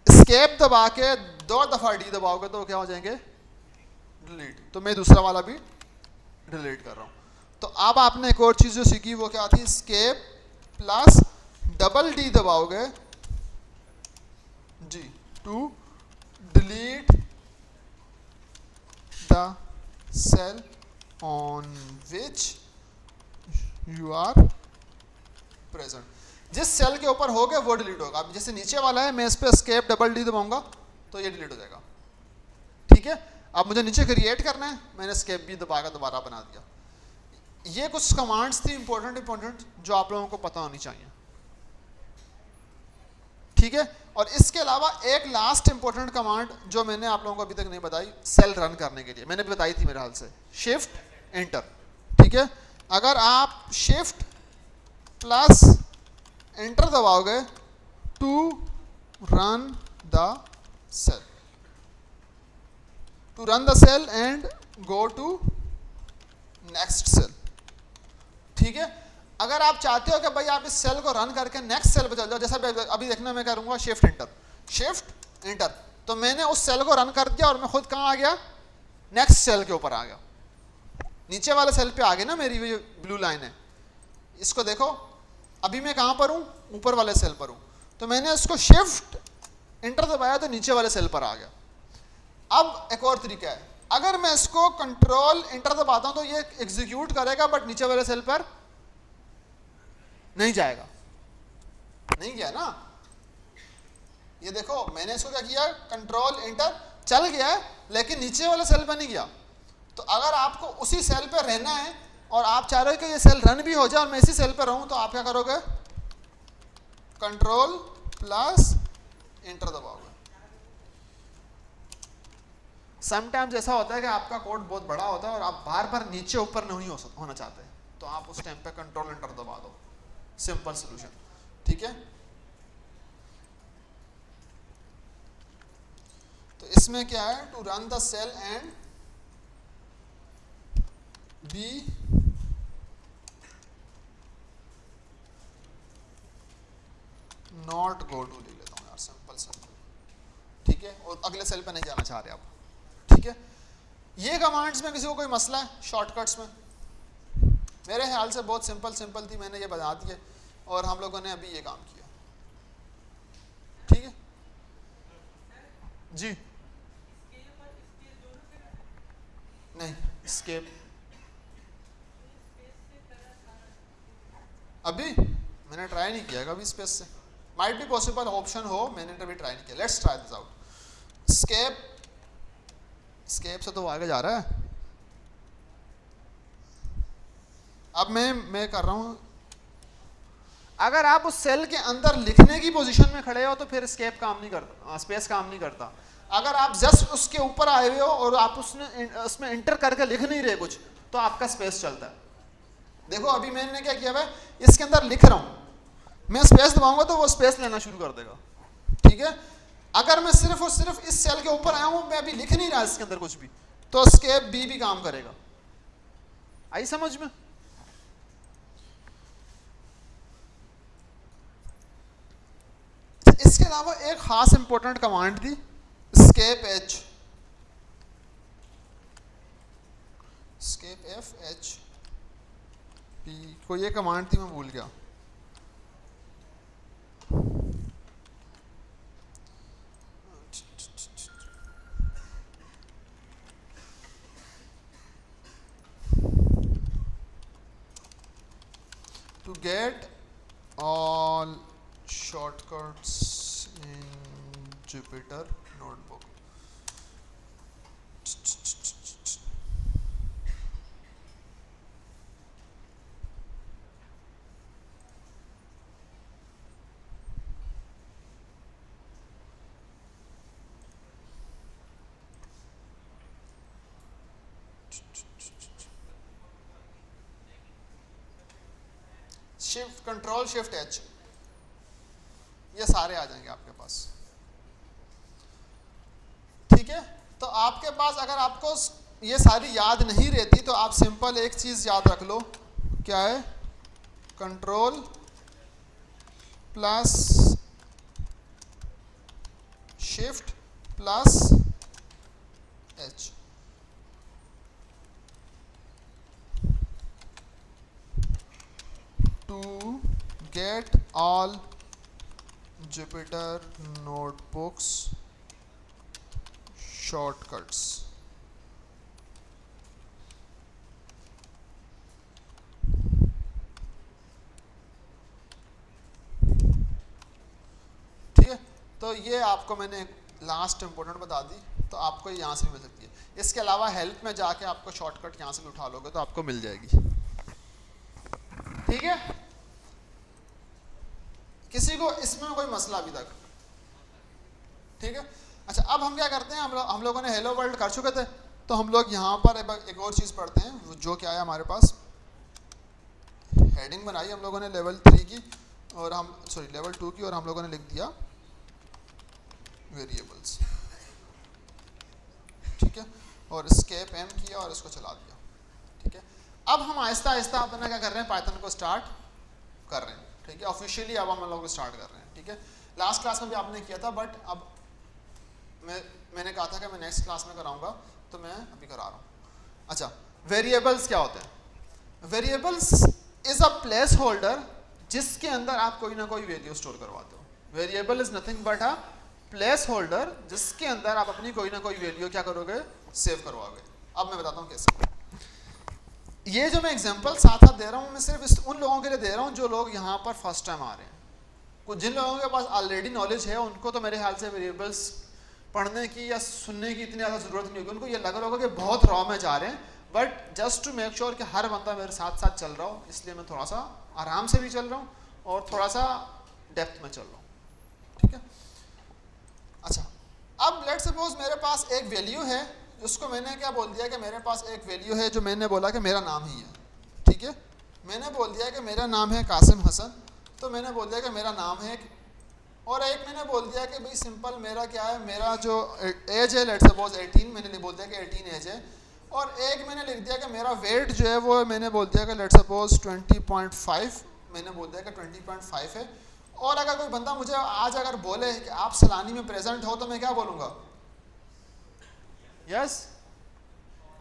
एस्केप दबा के 2 दफा डी दबाओगे तो क्या हो जाएंगे, डिलीट। तो मैं दूसरा वाला भी डिलीट कर रहा हूं। तो अब आपने एक और चीज जो सीखी वो क्या थी, एस्केप प्लस डबल डी दबाओगे जी to delete the cell on which you are present. जिस सेल के ऊपर हो गए वो डिलीट होगा। अब जैसे नीचे वाला है, मैं इस पे एस्केप डबल डी दबाऊंगा तो ये डिलीट हो जाएगा। ठीक है, अब मुझे नीचे क्रिएट करना है, मैंने एस्केप भी दबा के दोबारा बना दिया। ये कुछ कमांड्स थी इंपॉर्टेंट जो आप लोगों को पता होनी चाहिए। ठीक है, और इसके अलावा एक लास्ट इंपॉर्टेंट कमांड जो मैंने आप लोगों को अभी तक नहीं बताई, सेल रन करने के लिए मैंने भी बताई थी मेरे हाल से, शिफ्ट एंटर। ठीक है, अगर आप शिफ्ट प्लस एंटर दबाओगे to run the cell, to run the cell and go to next cell. ठीक है, अगर आप चाहते हो कि भाई आप इस सेल को रन करके नेक्स्ट सेल पे चल जाओ, जैसा अभी देखना मैं करूंगा शिफ्ट एंटर, तो मैंने उस सेल को रन कर दिया और मैं खुद कहां आ गया, नेक्स्ट सेल के ऊपर आ गया, नीचे वाले सेल पे आ गए ना, मेरी ये ब्लू लाइन है। इसको देखो, अभी मैं कहां पर हूं, ऊपर वाले सेल पर हूं, तो मैंने इसको शिफ्ट एंटर दबाया तो नीचे वाले सेल पर आ गया। अब एक और तरीका है, अगर मैं इसको कंट्रोल एंटर दबाता हूं तो ये एग्जीक्यूट करेगा बट नीचे वाले सेल पर नहीं जाएगा, नहीं गया ना। ये देखो मैंने इसको क्या किया, कंट्रोल एंटर चल गया है लेकिन नीचे वाले सेल पर नहीं गया। तो अगर आपको उसी सेल पर रहना है और आप चाह रहे हो कि ये सेल रन भी हो जाए और मैं इसी सेल पर रहूं, तो आप क्या करोगे, कंट्रोल प्लस एंटर दबाओगे। समटाइम्स ऐसा होता है कि आपका कोड बहुत बड़ा होता है और आप बार बार नीचे ऊपर नहीं होना चाहते, तो आप उस टाइम पे कंट्रोल एंटर दबा दो, सिंपल सोल्यूशन। ठीक है, तो इसमें क्या है, to run the cell and B not go to, ले लेता हूं यार, सिंपल। ठीक है, और अगले सेल पे नहीं जाना चाह रहे आप। ठीक है, ये कमांड्स में किसी को कोई मसला है शॉर्टकट्स में, मेरे ख्याल से बहुत सिंपल थी, मैंने ये बता दिए और हम लोगों ने अभी ये काम किया। ठीक है जी, नहीं एस्केप अभी मैंने ट्राई नहीं किया कभी स्पेस से, माइट बी पॉसिबल ऑप्शन हो, मैंने कभी ट्राई नहीं किया। Let's try this out. Escape से तो आगे जा रहा है। अब मैं कर रहा हूं, अगर आप उस सेल के अंदर लिखने की पोजीशन में खड़े हो तो फिर स्केप काम नहीं करता, स्पेस काम नहीं करता। अगर आप जस्ट उसके ऊपर आए हुए हो और आप उसमें एंटर करके लिख नहीं रहे कुछ, तो आपका स्पेस चलता है। देखो अभी मैंने क्या किया है, इसके अंदर लिख रहा हूं, मैं स्पेस दबाऊंगा तो वो स्पेस लेना शुरू कर देगा। ठीक है, अगर मैं सिर्फ और सिर्फ इस सेल के ऊपर आया हूं, मैं अभी लिख नहीं रहा इसके अंदर कुछ भी, तो स्केप बी भी काम करेगा। आई समझ में? इसके अलावा एक खास इंपॉर्टेंट कमांड थी escape h, escape f h p, को ये कमांड थी, मैं भूल गया। to get all shortcuts in Jupyter notebook. Shift control shift H, ये सारे आ जाएंगे आपके पास। ठीक है, तो आपके पास अगर आपको ये सारी याद नहीं रहती तो आप सिंपल एक चीज याद रख लो, क्या है, control plus shift plus H. To get all Jupyter notebooks shortcuts। ठीक है, तो ये आपको मैंने लास्ट इंपॉर्टेंट बता दी, तो आपको यहाँ से भी मिल सकती है। इसके अलावा हेल्प में जाके आपको शॉर्टकट यहाँ से भी उठा लोगे तो आपको मिल जाएगी। ठीक है, किसी को इसमें कोई मसला अभी तक? ठीक है, अच्छा अब हम क्या करते हैं, हम लोगों ने हेलो वर्ल्ड कर चुके थे, तो हम लोग यहाँ पर एक और चीज़ पढ़ते हैं, जो क्या है हमारे पास हेडिंग बनाई हम लोगों ने लेवल 3 की और लेवल 2 की, और हम लोगों ने लिख दिया वेरिएबल्स। ठीक है, और एस्केप एम किया और इसको चला दिया। ठीक है, अब हम आहिस्ता आहिस्ता अपना क्या कर रहे हैं, पाइथन को स्टार्ट कर रहे हैं। ठीक है, ऑफिशियली अब हम लोग स्टार्ट कर रहे हैं। ठीक है, लास्ट क्लास में भी आपने किया था, बट अब मैंने कहा था कि मैं नेक्स्ट क्लास में कराऊंगा, तो मैं अभी करा रहा हूँ। अच्छा, वेरिएबल्स क्या होते हैं? Variables is a placeholder जिसके अंदर आप कोई ना कोई वैल्यू स्टोर करवाते हो। Variable is nothing but a placeholder जिसके अंदर आप अपनी कोई ना कोई वैल्यू क्या करोगे, सेव करवाओगे। अब मैं बताता हूँ कैसे। ये जो मैं एग्जांपल साथ दे रहा हूँ, मैं सिर्फ उन लोगों के लिए दे रहा हूँ जो लोग यहाँ पर फर्स्ट टाइम आ रहे हैं। कुछ जिन लोगों के पास ऑलरेडी नॉलेज है उनको तो मेरे ख्याल से वेरिएबल्स पढ़ने की या सुनने की इतनी ज़्यादा ज़रूरत नहीं होगी, उनको ये लग रहा होगा कि बहुत रॉ में जा रहे हैं। But just to make sure कि हर बंदा मेरे साथ साथ चल रहा हो, इसलिए मैं थोड़ा सा आराम से भी चल रहा हूँ और थोड़ा सा डेप्थ में चल रहा हूँ। ठीक है, अच्छा अब लेट्स सपोज मेरे पास एक वैल्यू है, उसको मैंने क्या बोल दिया कि मेरे पास एक वैल्यू है जो मैंने बोला कि मेरा नाम ही है। ठीक है, मैंने बोल दिया कि मेरा नाम है कासिम हसन, तो मैंने बोल दिया कि मेरा नाम है, और एक मैंने बोल दिया कि भाई सिंपल मेरा क्या है, मेरा जो एज है लेट्स सपोज 18, मैंने बोल दिया कि 18 एज है, और एक मैंने लिख दिया कि मेरा वेट जो है वो मैंने बोल दिया कि लेट्स सपोज 20.5, मैंने बोल दिया कि 20.5 है। और अगर कोई बंदा मुझे आज अगर बोले कि आप सलानी में प्रेजेंट हो, तो मैं क्या बोलूँगा, यस,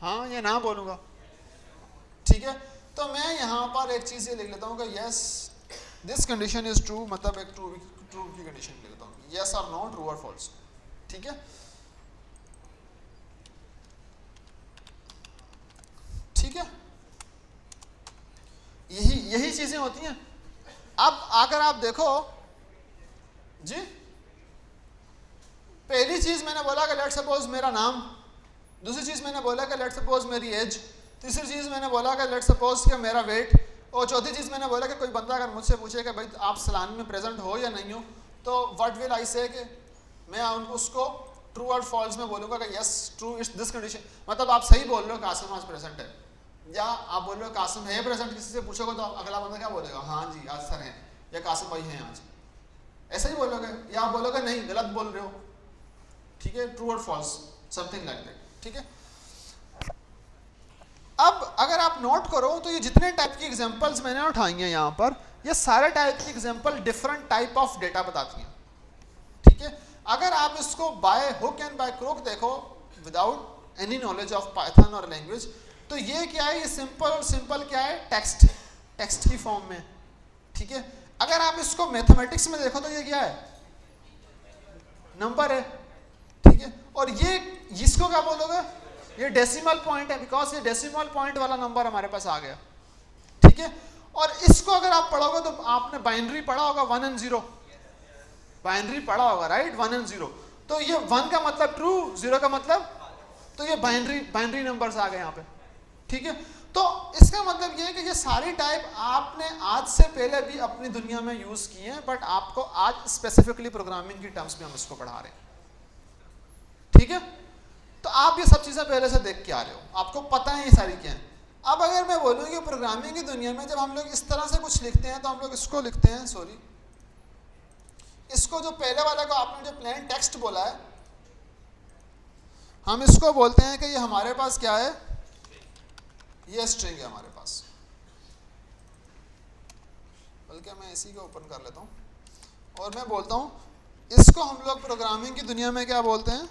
हाँ या ना बोलूँगा। ठीक है, तो मैं यहाँ पर एक चीज़ ये लिख लेता हूँ कि yes this condition is true, मतलब एक ट्रू की कंडीशन लिख लेता हूँ, यस और नो, ट्रू और फॉल्स। ठीक है, ठीक है, यही चीजें होती हैं। अब अगर आप देखो जी, पहली चीज मैंने बोला कि लेट्स सपोज मेरा नाम, दूसरी चीज मैंने बोला कि लेट्स सपोज मेरी एज, तीसरी चीज मैंने बोला कि लेट्स सपोज कि मेरा वेट, और चौथी चीज मैंने बोला कि कोई बंदा अगर मुझसे पूछे कि भाई आप सलानी में प्रेजेंट हो या नहीं हो, तो व्हाट विल आई से कि मैं उसको ट्रू और फॉल्स में बोलूँगा कि yes true is this condition, मतलब आप सही बोल रहे हो कासिम आज प्रेजेंट है, या आप बोल रहे हो कासिम है प्रेजेंट, किसी से पूछोगे तो अगला बंदा क्या बोलेगा, हाँ जी आज सर हैं, या कासिम भाई हैं आज, ऐसा ही बोलोगे, या आप बोलोगे नहीं गलत बोल रहे हो। ठीक है, ट्रू और फॉल्स, समथिंग लाइक दैट। ठीक है, अब अगर आप नोट करो तो ये जितने टाइप की एग्जांपल्स मैंने उठाई हैं यहाँ पर, ये सारे टाइप की example different type of data बताती हैं। ठीक है, अगर आप इसको by hook and by crook देखो without any knowledge of Python और लैंग्वेज, तो ये क्या है, ये सिंपल क्या है, टेक्स्ट की फॉर्म में। ठीक है, अगर आप इसको मैथमेटिक्स में देखो तो ये क्या है, नंबर है। ठीक है, और ये इसको क्या बोलोगे, ये डेसिमल पॉइंट है, बिकॉज ये डेसिमल पॉइंट वाला नंबर हमारे पास आ गया। ठीक है, और इसको अगर आप पढ़ोगे तो आपने बाइनरी पढ़ा होगा, 1 and 0, बाइनरी पढ़ा होगा राइट, 1 and 0। तो ये 1 का मतलब ट्रू, 0 का मतलब, तो ये बाइनरी नंबर्स आ गए यहाँ पे, ठीक है। तो इसका मतलब ये है कि ये सारी टाइप आपने आज से पहले भी अपनी दुनिया में यूज किए हैं, बट आपको आज स्पेसिफिकली प्रोग्रामिंग की टर्म्स में हम इसको पढ़ा रहे हैं, ठीक है। तो आप ये सब चीजें पहले से देख के आ रहे हो, आपको पता है ये सारी क्या है। अब अगर मैं बोलूँ कि प्रोग्रामिंग की दुनिया में जब हम लोग इस तरह से कुछ लिखते हैं तो हम लोग इसको लिखते हैं, सॉरी, इसको जो पहले वाला को आपने जो प्लेन टेक्स्ट बोला है, हम इसको बोलते हैं कि ये हमारे पास क्या है, ये स्ट्रिंग है हमारे पास। बल्कि मैं इसी को ओपन कर लेता हूँ और मैं बोलता हूँ इसको हम लोग प्रोग्रामिंग की दुनिया में क्या बोलते हैं,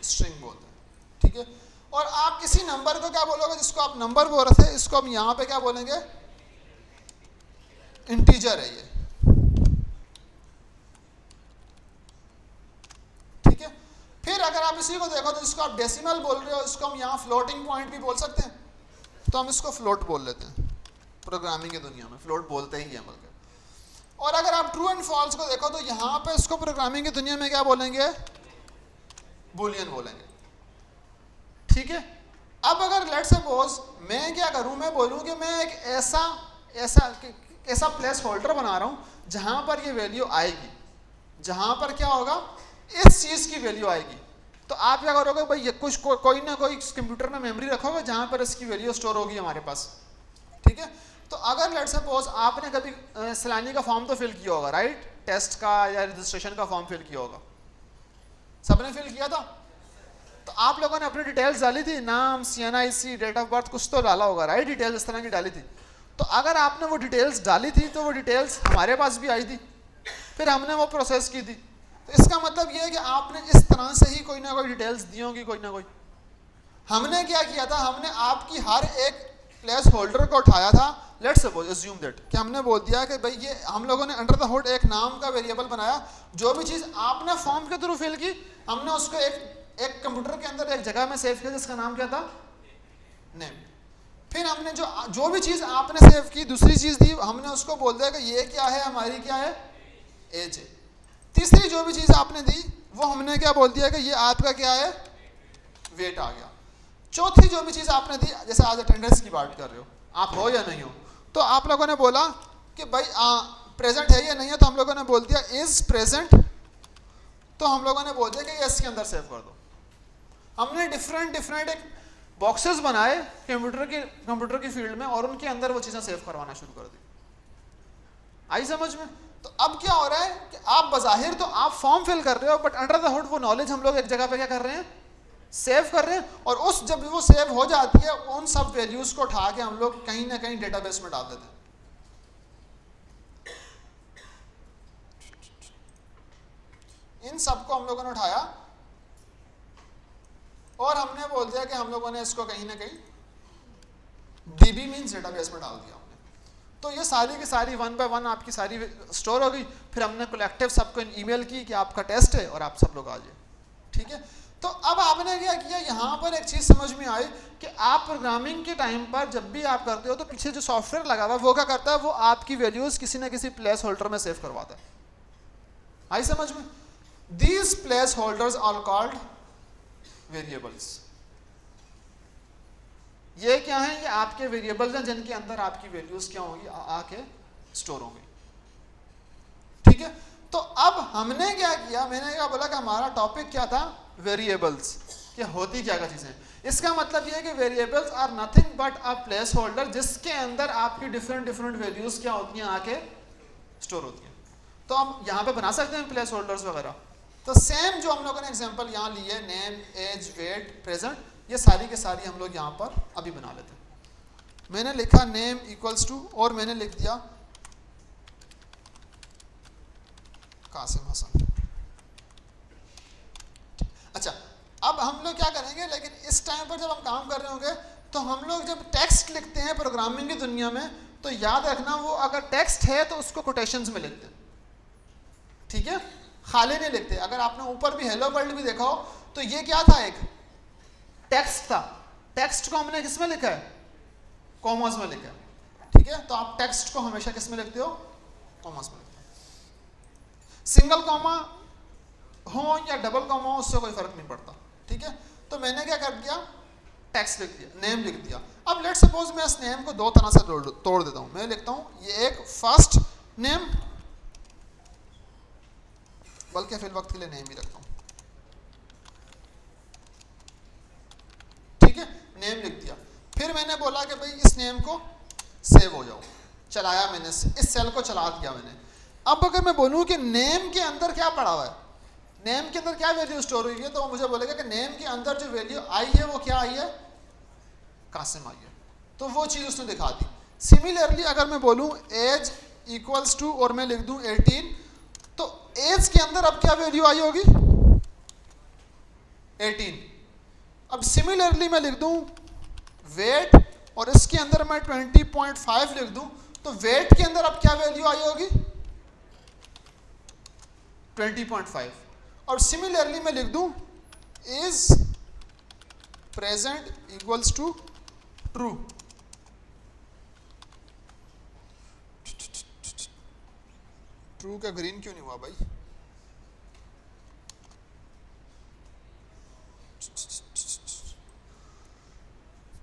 स्ट्रिंग बोलते हैं, ठीक है। और आप इसी नंबर को क्या बोलोगे, जिसको आप नंबर बोल रहे थे, इसको हम यहाँ पे क्या बोलेंगे, इंटीजर है ये, ठीक है। फिर अगर आप इसी को देखो तो इसको आप डेसिमल बोल रहे हो, इसको हम यहाँ फ्लोटिंग पॉइंट भी बोल सकते हैं, तो हम इसको फ्लोट बोल लेते हैं। प्रोग्रामिंग की दुनिया में फ्लोट बोलते ही हैं बल्कि। और अगर आप ट्रू एंड फॉल्स को देखो तो यहाँ पे इसको प्रोग्रामिंग की दुनिया में क्या बोलेंगे, बूलियन बोलेंगे, ठीक है। अब अगर लेट्स सपोज मैं क्या करूं, मैं बोलूं कि मैं एक ऐसा प्लेस होल्डर बना रहा हूं जहां पर ये वैल्यू आएगी, जहां पर क्या होगा, इस चीज की वैल्यू आएगी। तो आप क्या करोगे भाई, ये कुछ कोई ना कोई कंप्यूटर में मेमोरी रखोगे जहां पर इसकी वैल्यू स्टोर होगी हमारे पास, ठीक है। तो अगर लेट्स सपोज आपने कभी सैलानी का फॉर्म तो फिल किया होगा राइट, टेस्ट का या रजिस्ट्रेशन का फॉर्म फिल किया होगा, सबने फिल किया था। तो आप लोगों ने अपनी डिटेल्स डाली थी, नाम, CNIC, डेट ऑफ बर्थ, कुछ तो डाला होगा राइट, डिटेल्स इस तरह की डाली थी। तो अगर आपने वो डिटेल्स डाली थी तो वो डिटेल्स हमारे पास भी आई थी, फिर हमने वो प्रोसेस की थी। तो इसका मतलब ये है कि आपने इस तरह से ही कोई ना कोई डिटेल्स दी होंगी, कोई ना कोई। हमने क्या किया था, हमने आपकी हर एक प्लेस होल्डर को उठाया था, लेट्स सपोज अज्यूम दैट कि हमने बोल दिया कि भाई ये हम लोगों ने अंडर द हुड एक नाम का वेरिएबल बनाया, जो भी चीज़ आपने फॉर्म के थ्रू फिल की हमने उसको एक कंप्यूटर के अंदर एक जगह में सेव किया जिसका नाम क्या था, नेम। फिर हमने जो भी चीज़ आपने सेव की, दूसरी चीज़ दी, हमने उसको बोल दिया कि ये क्या है, हमारी क्या है, एज है। तीसरी जो भी चीज़ आपने दी वो हमने क्या बोल दिया कि ये आपका क्या है, वेट आ गया। चौथी जो भी चीज़ आपने दी, जैसे आज अटेंडेंस की बात कर रहे हो, आप हो या नहीं हो, तो आप लोगों ने बोला कि भाई प्रेजेंट है या नहीं है, तो हम लोगों ने बोल दिया इज प्रेजेंट, तो हम लोगों ने बोल दिया कि इसके अंदर सेव कर दो। हमने डिफरेंट एक बॉक्सेस बनाए कंप्यूटर की फील्ड में और उनके अंदर वो चीज़ें सेव करवाना शुरू कर दी। आई समझ में? तो अब क्या हो रहा है कि आप बज़ाहिर तो आप फॉर्म फिल कर रहे हो, बट अंडर द हुड वो नॉलेज हम लोग एक जगह पे क्या कर रहे हैं, सेव कर रहे हैं। और उस जब वो सेव हो जाती है, उन सब वैल्यूज को उठा के हम लोग कहीं ना कहीं डेटाबेस में डाल देते हैं। इन सबको हम लोगों ने उठाया और हमने बोल दिया कि हम लोगों ने इसको कहीं ना कहीं DB मीन्स डेटाबेस में डाल दिया हमने। तो ये सारी की सारी 1 by 1 आपकी सारी स्टोर हो गई। फिर हमने कलेक्टिव सबको ईमेल की कि आपका टेस्ट है और आप सब लोग आ जाइए, ठीक है। तो अब आपने क्या किया, यहाँ पर एक चीज़ समझ में आई कि आप प्रोग्रामिंग के टाइम पर जब भी आप करते हो तो पीछे जो सॉफ्टवेयर लगा हुआ है वो क्या करता है, वो आपकी वैल्यूज़ किसी ना किसी प्लेस होल्डर में सेव करवाता है। आई समझ में? These placeholders are called variables। ये क्या है, ये आपके वेरिएबल्स हैं जिनके अंदर आपकी वैल्यूज क्या होंगी, आके स्टोर होंगी, ठीक है। तो अब हमने क्या किया, मैंने क्या बोला कि हमारा टॉपिक क्या था, वेरिएबल्स, कि होती क्या क्या चीजें। इसका मतलब ये है कि variables are nothing but a placeholder जिसके अंदर आपकी डिफरेंट वैल्यूज क्या होती हैं, आके स्टोर होती हैं। तो हम यहाँ पे बना सकते हैं प्लेस होल्डर्स वगैरह। तो सेम जो हम लोगों ने एग्जांपल यहाँ ली है, नेम, एज, वेट, प्रेजेंट, ये सारी के सारी हम लोग यहाँ पर अभी बना लेते हैं। मैंने लिखा नेम इक्वल्स टू और मैंने लिख दिया कासिम हसन। अच्छा, अब हम लोग क्या करेंगे, लेकिन इस टाइम पर जब हम काम कर रहे होंगे तो हम लोग जब टेक्स्ट लिखते हैं प्रोग्रामिंग की दुनिया में, तो याद रखना वो अगर टेक्स्ट है तो उसको कोटेशंस में लिखते हैं, ठीक है, खाली नहीं लिखते। अगर आपने ऊपर भी हेलो वर्ल्ड भी देखा हो तो ये क्या था, एक टेक्स्ट था। टेक्स्ट को हमने किसमें लिखा है, कॉमास में लिखा है, ठीक है। ठीक है, तो आप टेक्स्ट को हमेशा किस में लिखते हो, कॉमास में लिखते हो। सिंगल कॉमा हो या डबल कॉमा हो उससे कोई फर्क नहीं पड़ता, ठीक है। तो मैंने क्या कर दिया, टेक्स्ट लिख दिया, नेम लिख दिया। अब लेट्स सपोज मैं इस नेम को दो तरह से तोड़ देता हूं। मैं लिखता हूं ये एक फर्स्ट नेम, बल्कि फिर वक्त के लिए नेम ही रखता हूं, ठीक है, नेम लिख दिया। फिर मैंने बोला कि भाई इस नेम को सेव हो जाओ, चलाया मैंने, इस सेल को चला दिया मैंने। अब अगर मैं बोलूं कि नेम के अंदर क्या पड़ा हुआ है, नेम के अंदर क्या वैल्यू स्टोर हुई है, तो वो मुझे बोलेगा कि नेम के अंदर जो वैल्यू आई है वो क्या आई है, कासिम आई है, तो वो चीज़ उसने दिखा दी। सिमिलरली अगर मैं बोलूं एज इक्वल्स टू और मैं लिख दूं 18, तो एज के अंदर अब क्या वैल्यू आई होगी, 18। अब सिमिलरली मैं लिख दूं वेट और इसके अंदर मैं 20.5 लिख दूं, तो वेट के अंदर अब क्या वैल्यू आई होगी, 20.5। और सिमिलरली मैं लिख दूं is present equals to true. True का ग्रीन क्यों नहीं हुआ भाई,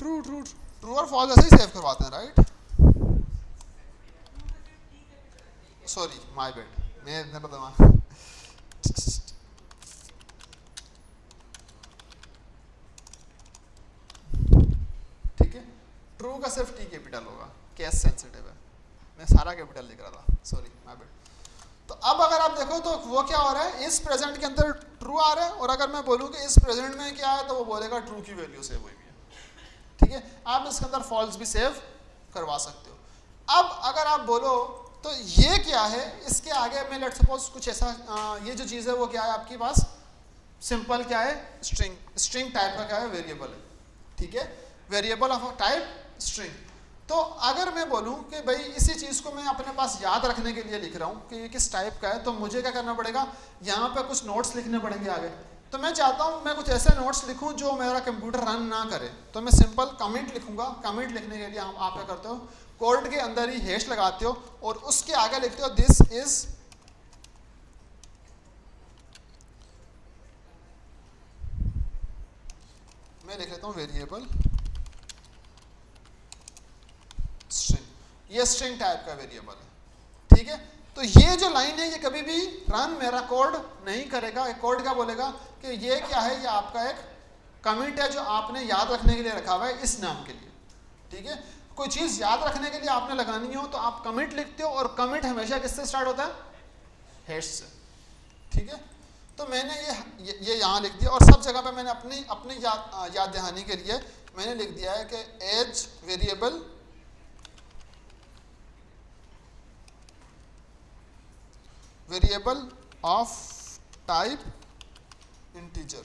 ट्रू ट्रू ट्रू और फॉल्स ऐसे ही सेव करवाते हैं, राइट, सॉरी माय बैड, मैं इतना पता। ठीक है, ट्रू का सिर्फ टी कैपिटल होगा, केस सेंसिटिव है, मैं सारा कैपिटल लिख रहा था, सॉरी माय बैड। तो अब अगर आप देखो तो वो क्या हो रहा है, इस प्रेजेंट के अंदर ट्रू आ रहा है, और अगर मैं बोलूँ कि इस प्रेजेंट में क्या है, तो वो बोलेगा ट्रू की वैल्यू सेव हुई है, ठीक है। आप इसके अंदर फॉल्स भी सेव करवा सकते हो। अब अगर आप बोलो तो ये क्या है, इसके आगे मैं लेट्स सपोज कुछ ऐसा, ये जो चीज़ है वो क्या है आपके पास, सिंपल क्या है, स्ट्रिंग, स्ट्रिंग टाइप का क्या है, वेरिएबल है, ठीक है, वेरिएबल ऑफ टाइप स्ट्रिंग। तो अगर मैं बोलूं कि भाई इसी चीज़ को मैं अपने पास याद रखने के लिए लिख रहा हूँ कि ये किस टाइप का है, तो मुझे क्या करना पड़ेगा, यहाँ पे कुछ नोट्स लिखने पड़ेंगे आगे। तो मैं चाहता हूँ मैं कुछ ऐसे नोट्स लिखूँ जो मेरा कंप्यूटर रन ना करे, तो मैं सिंपल कमिट लिखूंगा। कमिट लिखने के लिए आप क्या करते हो, कोड के अंदर ही हैश लगाते हो और उसके आगे लिखते हो दिस इज मैं लिख लेता हूँ वेरिएबल स्ट्रिंग, ये स्ट्रिंग टाइप का वेरिएबल है, ठीक है। तो ये जो लाइन है ये कभी भी रन मेरा कोड नहीं करेगा। एक कोड क्या बोलेगा कि ये क्या है, ये आपका एक कमिट है जो आपने याद रखने के लिए रखा हुआ है इस नाम के लिए, ठीक है। कोई चीज़ याद रखने के लिए आपने लगानी हो तो आप कमिट लिखते हो, और कमिट हमेशा किससे स्टार्ट होता है, हैश से, ठीक है। तो मैंने ये यहाँ लिख दिया, और सब जगह पे मैंने अपनी याद दहानी के लिए मैंने लिख दिया है कि as variable of type integer,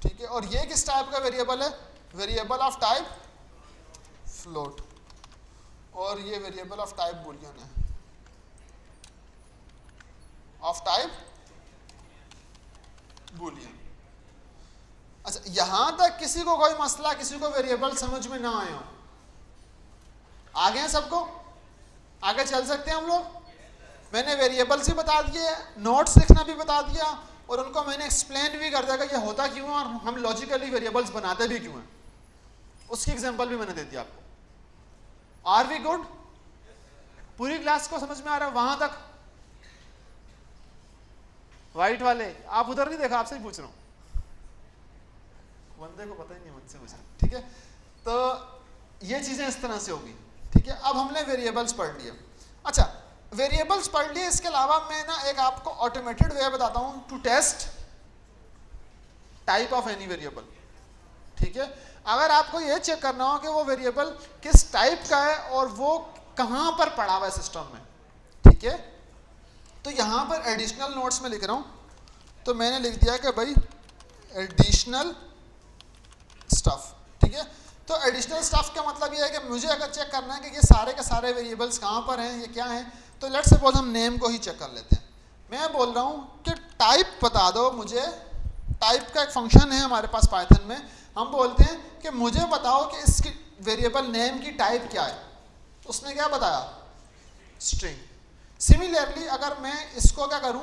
ठीक है। और ये किस टाइप का वेरिएबल है, वेरिएबल ऑफ टाइप फ्लोट, और ये वेरिएबल ऑफ टाइप बूलियन है, ऑफ टाइप बूलियन। अच्छा, यहां तक किसी को कोई मसला, किसी को वेरिएबल समझ में ना आए हो, आगे हैं सबको, आगे चल सकते हैं हम लोग। मैंने वेरिएबल्स भी बता दिए, नोट्स लिखना भी बता दिया, और उनको मैंने एक्सप्लेन भी कर दिया कि ये होता क्यों है और हम लॉजिकली वेरिएबल्स बनाते भी क्यों हैं, उसकी एग्जांपल भी मैंने दे दिया आपको। आर वी गुड, पूरी क्लास को समझ में आ रहा है वहां तक? वाइट वाले आप उधर नहीं देखा, आपसे ही पूछ रहा हूं, बंदे को पता ही नहीं मुझसे पूछ रहा, ठीक है। तो ये चीजें इस तरह से होगी, ठीक है। अब हमने वेरिएबल्स पढ़ लिए। अच्छा, वेरिएबल्स पढ़ लिए, इसके अलावा मैं ना एक आपको ऑटोमेटेड वे बताता हूं to test type of any variable, ठीक है। अगर आपको ये चेक करना हो कि वो वेरिएबल किस टाइप का है और वो कहां पर पड़ा हुआ है सिस्टम में, ठीक है। तो यहां पर एडिशनल नोट्स में लिख रहा हूं, तो मैंने लिख दिया कि भाई एडिशनल स्टफ, ठीक है। तो एडिशनल स्टफ का मतलब ये है कि मुझे अगर चेक करना है कि ये सारे के सारे वेरिएबल्स कहां पर हैं, ये क्या हैं, तो लेट्स सपोज हम नेम को ही चेक कर लेते हैं। मैं बोल रहा हूँ कि टाइप बता दो मुझे, टाइप का एक फंक्शन है हमारे पास पाइथन में, हम बोलते हैं कि मुझे बताओ कि इसकी वेरिएबल नेम की टाइप क्या है। उसने क्या बताया? स्ट्रिंग। सिमिलरली अगर मैं इसको क्या करूं,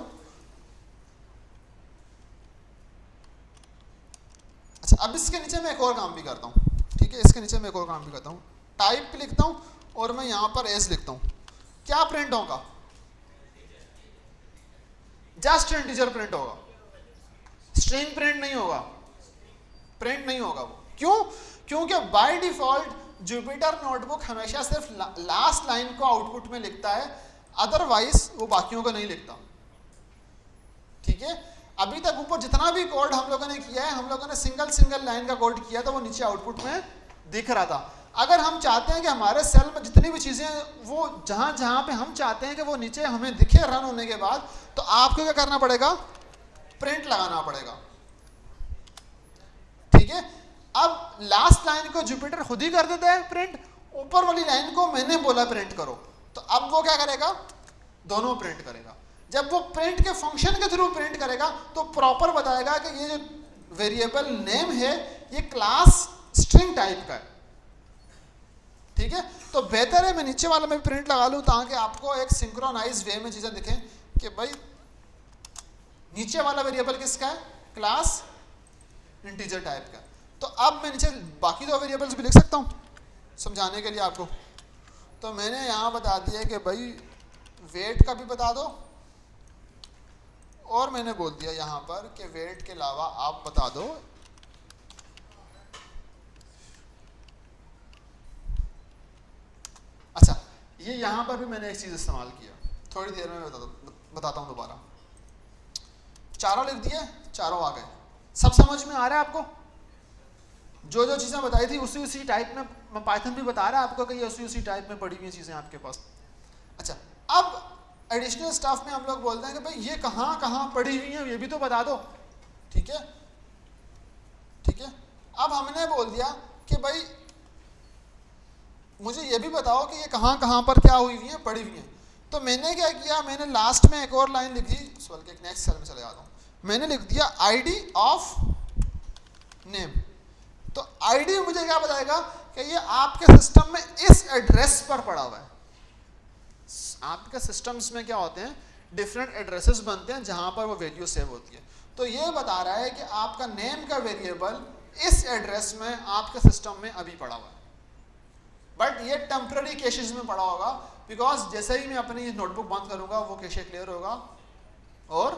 अच्छा अब इसके नीचे मैं एक और काम भी करता हूं, ठीक है, इसके नीचे मैं एक और काम भी करता हूं, टाइप पे लिखता हूं और मैं यहां पर एज लिखता हूं। क्या प्रिंट होगा? जस्ट इंटीजर प्रिंट होगा, स्ट्रिंग प्रिंट नहीं होगा, प्रिंट नहीं होगा वो। क्यों? क्योंकि बाय डिफॉल्ट जुपिटर नोटबुक हमेशा सिर्फ लास्ट लाइन को आउटपुट में लिखता है, अदरवाइज वो बाकियों को नहीं लिखता, ठीक है। अभी तक ऊपर जितना भी कोड हम लोगों ने किया है, हम लोगों ने सिंगल लाइन का कोड किया था, वो नीचे आउटपुट में दिख रहा था। अगर हम चाहते हैं कि हमारे सेल में जितनी भी चीजें वो जहां जहां पे हम चाहते हैं कि वो नीचे हमें दिखे रन होने के बाद, तो आपको क्या करना पड़ेगा? प्रिंट लगाना पड़ेगा, ठीक है। अब लास्ट लाइन को जुपिटर खुद ही कर देता है प्रिंट, ऊपर वाली लाइन को मैंने बोला प्रिंट करो, तो अब वो क्या करेगा? दोनों प्रिंट करेगा। जब वो प्रिंट के फंक्शन के थ्रू प्रिंट करेगा तो प्रॉपर बताएगा कि ये जो वेरिएबल नेम है ये क्लास स्ट्रिंग टाइप का है, ठीक है। तो बेहतर है मैं नीचे वाला में प्रिंट लगा लूं ताकि आपको एक सिंक्रोनाइज वे में चीजें दिखें कि भाई नीचे वाला वेरिएबल किसका है? क्लास इंटीजर टाइप का। तो अब मैं नीचे बाकी दो वेरिएबल्स भी लिख सकता हूं समझाने के लिए आपको। तो मैंने यहां बता दिया कि भाई वेट का भी बता दो, और मैंने बोल दिया यहां पर कि वेट के अलावा आप बता दो अच्छा, ये यहां पर भी मैंने एक चीज इस्तेमाल किया, थोड़ी देर में बताता हूं दोबारा। चारों लिख दिए, चारों आ गए, सब समझ में आ रहा है आपको? जो जो चीजें बताई थी उसी टाइप में पाइथन भी बता रहा है आपको कि ये उसी टाइप में पड़ी हुई चीजें आपके पास। अच्छा, अब एडिशनल स्टाफ में हम लोग बोलते हैं कि भाई ये कहाँ कहाँ पड़ी हुई है ये भी तो बता दो, ठीक है, ठीक है। अब हमने बोल दिया कि भाई मुझे ये भी बताओ कि ये कहाँ कहाँ पर क्या हुई हुई है, पड़ी हुई है। तो मैंने क्या किया, मैंने लास्ट में एक और लाइन लिखी, बल्कि एक नेक्स्ट सेल में चले जाता हूँ, मैंने लिख दिया आईडी ऑफ नेम। तो आईडी मुझे क्या बताएगा कि ये आपके सिस्टम में इस एड्रेस पर पड़ा हुआ है। आपके सिस्टम्स में क्या होते हैं, डिफरेंट एड्रेसेस बनते हैं जहां पर वो वैल्यू सेव होती है। तो ये बता रहा है कि आपका नेम का वेरिएबल इस एड्रेस में आपके सिस्टम में अभी पड़ा हुआ है, बट ये टेम्पररी केसेस में पड़ा होगा, बिकॉज जैसे ही मैं अपनी नोटबुक बंद करूंगा वो कैशे क्लियर होगा और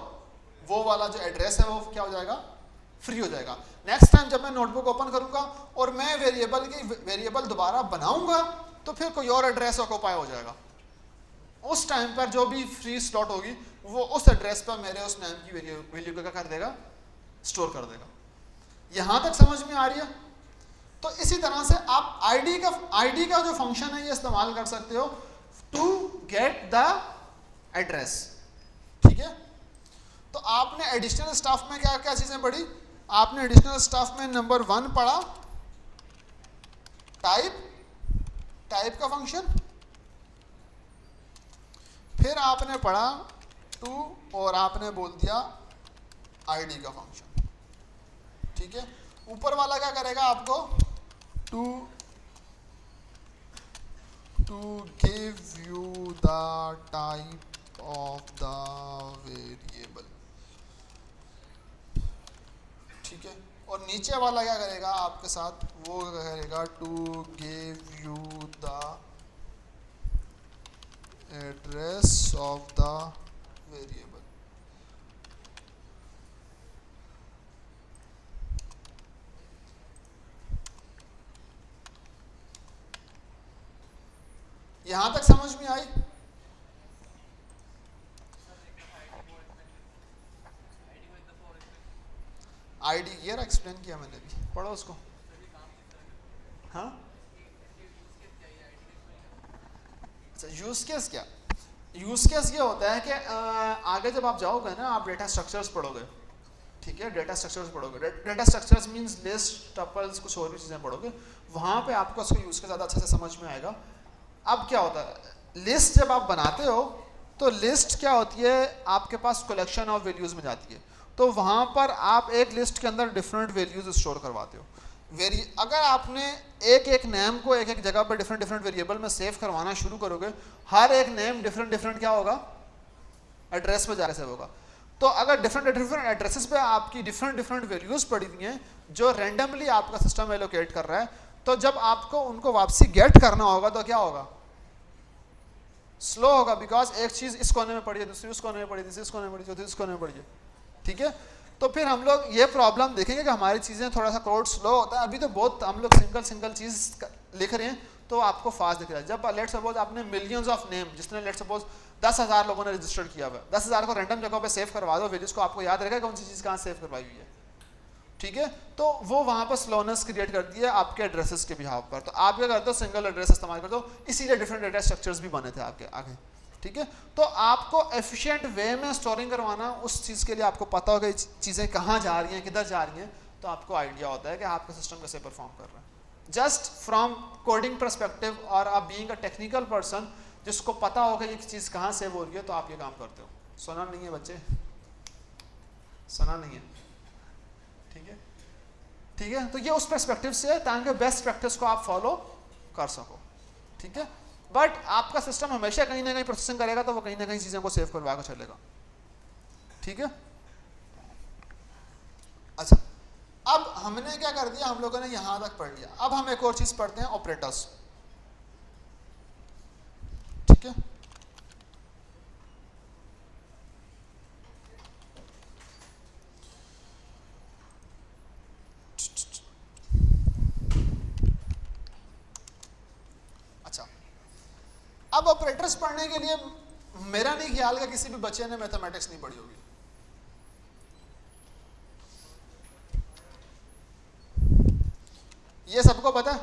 वो वाला जो एड्रेस है वो क्या हो जाएगा, फ्री हो जाएगा। नेक्स्ट टाइम जब मैं नोटबुक ओपन करूंगा और मैं वेरिएबल दोबारा बनाऊंगा तो फिर कोई और एड्रेस ऑक्यूपाई हो जाएगा। उस टाइम पर जो भी फ्री स्लॉट होगी वो उस एड्रेस पर मेरे उस नेम की वैल्यू को क्या कर देगा, स्टोर कर देगा। यहां तक समझ में आ रही है? तो इसी तरह से आप आईडी का जो फंक्शन है ये इस्तेमाल कर सकते हो टू गेट द एड्रेस, ठीक है। तो आपने एडिशनल स्टाफ में क्या क्या चीजें पढ़ी? आपने एडिशनल स्टाफ में नंबर 1 पढ़ा टाइप का फंक्शन, फिर आपने पढ़ा 2 और आपने बोल दिया आईडी का फंक्शन, ठीक है। ऊपर वाला क्या करेगा आपको, to give you the type of the variable, ठीक है। और नीचे वाला क्या करेगा आपके साथ, वो करेगा to give you the address of the variable. यहां तक समझ में आई? आईडी ये एक्सप्लेन किया मैंने भी, पढ़ो उसको। हाँ, अच्छा यूज केस क्या? यूज केस ये होता है कि आगे जब आप जाओगे ना, आप डेटा स्ट्रक्चर्स पढ़ोगे, ठीक है, डेटा स्ट्रक्चर्स पढ़ोगे, data structures means list, tuples, कुछ और भी चीजें पढ़ोगे, वहां पे आपको उसको यूज के ज़्यादा अच्छे से समझ में आएगा। अब क्या होता है, लिस्ट जब आप बनाते हो तो लिस्ट क्या होती है, आपके पास कलेक्शन ऑफ वैल्यूज में जाती है, तो वहां पर आप एक लिस्ट के अंदर डिफरेंट वैल्यूज स्टोर करवाते हो। अगर आपने एक एक नेम को एक एक जगह पर डिफरेंट डिफरेंट वेरिएबल में सेव करवाना शुरू करोगे, हर एक नेम डिफरेंट डिफरेंट क्या होगा, एड्रेस पे जाकर सेव होगा। तो अगर डिफरेंट डिफरेंट एड्रेसेस पे आपकी डिफरेंट डिफरेंट वैल्यूज पड़ी हुई हैं जो रैंडमली आपका सिस्टम एलोकेट कर रहा है, तो जब आपको उनको वापसी गेट करना होगा तो क्या होगा, स्लो होगा, बिकॉज एक चीज इस कोने में पड़ी है, दूसरी उस कोने में पड़ी, तीसरी इस कोने में पड़ी, चौथी इस कोने में पड़ी है, ठीक है। तो फिर हम लोग ये प्रॉब्लम देखेंगे कि हमारी चीजें थोड़ा सा कोड स्लो होता है। अभी तो बहुत हम लोग सिंगल सिंगल चीज लिख रहे हैं तो आपको फास्ट दिख रहा है। जब लेट सपोज आपने मिलियंस ऑफ नेम, जिसने लेट सपोज 10,000 लोगों ने रजिस्टर्ड किया हुआ है, 10,000 को रैंडम जगह पे सेव करवा दो, वैल्यूज को आपको याद रहेगा कौन सी चीज कहाँ सेव करवाई हुई है, ठीक है। तो वो वहां पर स्लोनेस क्रिएट करती है आपके एड्रेसेस के बिहाव पर। तो आप क्या करते हो, सिंगल एड्रेस इस्तेमाल करते हो, इसीलिए डिफरेंट डेटा स्ट्रक्चर्स भी बने थे आपके आगे, ठीक है। तो आपको एफिशिएंट वे में स्टोरिंग करवाना, उस चीज़ के लिए आपको पता होगा चीज़ें कहाँ जा रही हैं, किधर जा रही हैं, तो आपको आइडिया होता है कि आपका सिस्टम कैसे परफॉर्म कर रहा है। जस्ट फ्रॉम कोडिंग परस्पेक्टिव और आप बीइंग अ टेक्निकल पर्सन जिसको पता होगा ये चीज़ कहाँ सेव हो रही है, तो आप ये काम करते हो। सुना नहीं है बच्चे, सुना नहीं है, ठीक है, ठीक है। तो ये उस परस्पेक्टिव से है ताकि बेस्ट प्रैक्टिस को आप फॉलो कर सको, ठीक है। बट आपका सिस्टम हमेशा कहीं ना कहीं प्रोसेसिंग करेगा, तो वो कहीं ना कहीं चीज़ों को सेव करवा कर चलेगा, ठीक है। अच्छा, अब हमने क्या कर दिया, हम लोगों ने यहां तक पढ़ लिया। अब हम एक और चीज पढ़ते हैं, ऑपरेटर्स, ठीक है। अच्छा, अब ऑपरेटर्स पढ़ने के लिए मेरा नहीं ख्याल कि किसी भी बच्चे ने मैथमेटिक्स नहीं पढ़ी होगी। ये सबको पता है,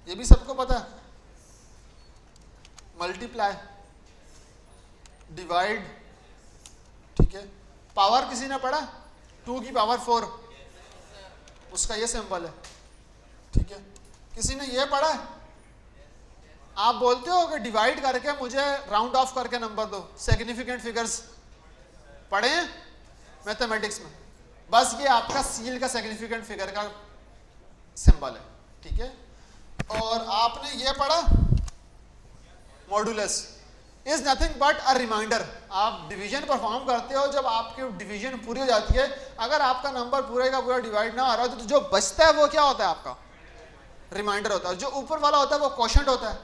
ये भी सबको पता है। मल्टीप्लाई, डिवाइड, ठीक है। पावर किसी ने पढ़ा, 2 की पावर 4, उसका ये सिंबल है, ठीक है। किसी ने ये पढ़ा है, आप बोलते हो कि डिवाइड करके मुझे राउंड ऑफ करके नंबर दो, सिग्निफिकेंट फिगर्स पढ़े हैं मैथमेटिक्स में, बस ये आपका सील का सिग्निफिकेंट फिगर का सिंबल है, ठीक है। और आपने ये पढ़ा, modulus is nothing but a reminder. आप डिवीजन परफॉर्म करते हो, जब आपकी डिवीजन पूरी हो जाती है, अगर आपका नंबर पूरे का पूरा डिवाइड ना आ रहा तो जो बचता है वो क्या होता है, आपका रिमाइंडर होता है। जो ऊपर वाला होता है वो क्वोशंट होता है,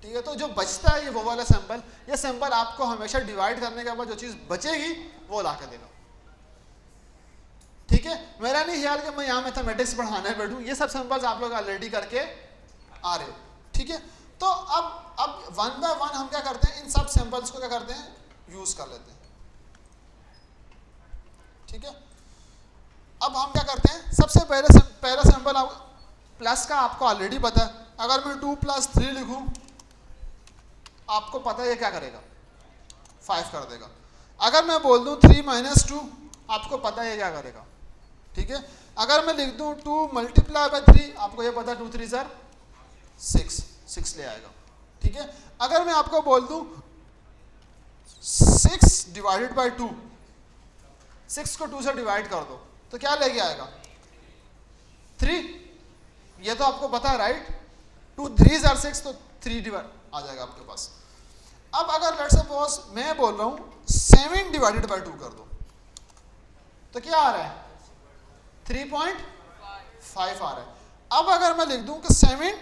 ठीक है। तो जो बचता है ये वो वाला सिंबल, ये सिंबल आपको हमेशा डिवाइड करने के बाद जो चीज बचेगी वो ला के देगा, ठीक है। मेरा नहीं ख्याल कि मैं यहाँ मैथमेटिक्स पढ़ाने बैठूं, ये सब सिंबल्स आप लोग ऑलरेडी करके आ रहे हो, ठीक है। तो अब वन बाय वन हम क्या करते हैं, इन सब सिंबल्स को क्या करते हैं, यूज कर लेते हैं, ठीक है। अब हम क्या करते हैं, सबसे पहला सिंबल प्लस का आपको ऑलरेडी पता है। अगर मैं 2 + 3 लिखूं, आपको पता है ये क्या करेगा, 5 कर देगा। अगर मैं बोल दूं 3 - 2, आपको पता है ये क्या करेगा, ठीक है। अगर मैं लिख दूं 2 × 3, आपको ये पता है 2 × 3 = 6 ले आएगा, ठीक है। अगर मैं आपको बोल दूं 6 ÷ 2, 6 को 2 से डिवाइड कर दो, तो क्या लेके आएगा, 3। ये तो आपको पता है, राइट। 2 × 3 = 6, तो 3 डिवाइड आ जाएगा आपके पास। अब अगर लेट्स सपोज मैं बोल रहा हूं 7 ÷ 2 कर दो, तो क्या आ रहा है, 3.5 आ रहा है। अब अगर मैं लिख दूं कि 7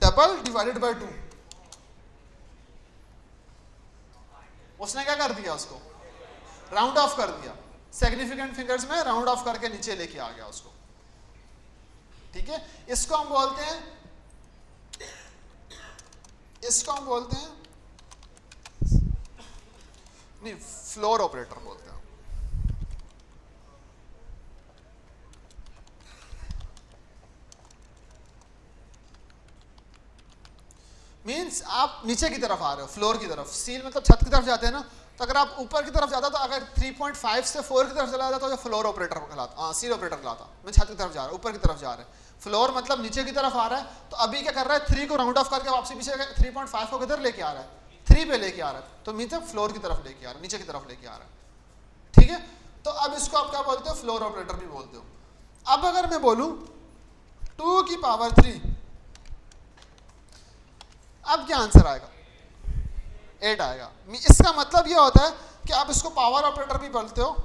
डबल डिवाइडेड बाय 2, उसने क्या कर दिया, उसको राउंड ऑफ कर दिया, सिग्निफिकेंट फिगर्स में राउंड ऑफ करके नीचे लेके आ गया उसको, ठीक है। इसको हम बोलते हैं नहीं, फ्लोर ऑपरेटर बोलते हैं। मीन्स आप नीचे की तरफ आ रहे हो, फ्लोर की तरफ। सील मतलब छत की तरफ जाते हैं ना, तो अगर आप ऊपर की तरफ जाता, तो अगर 3.5 से 4 की तरफ चला जाता तो फ्लोर ऑपरेटर कहलाता, सील ऑपरेटर कहलाता। मैं छत की तरफ जा रहा हूँ, ऊपर की तरफ जा रहा है। फ्लोर मतलब नीचे की तरफ आ रहा है, तो अभी क्या कर रहा है 3 को राउंड ऑफ करके वापसी पीछे 3.5 को किधर लेके आ रहा है, 3 पे लेके आ रहा है, तो नीचे फ्लोर की तरफ लेके आ रहा है, नीचे की तरफ लेके आ रहा है। ठीक है, तो अब इसको आप क्या बोलते हो, फ्लोर ऑपरेटर भी बोलते हो। अब अगर मैं बोलूं 2 की पावर 3, अब क्या आंसर आएगा, 8 आएगा। इसका मतलब यह होता है कि आप इसको पावर ऑपरेटर भी बोलते हो,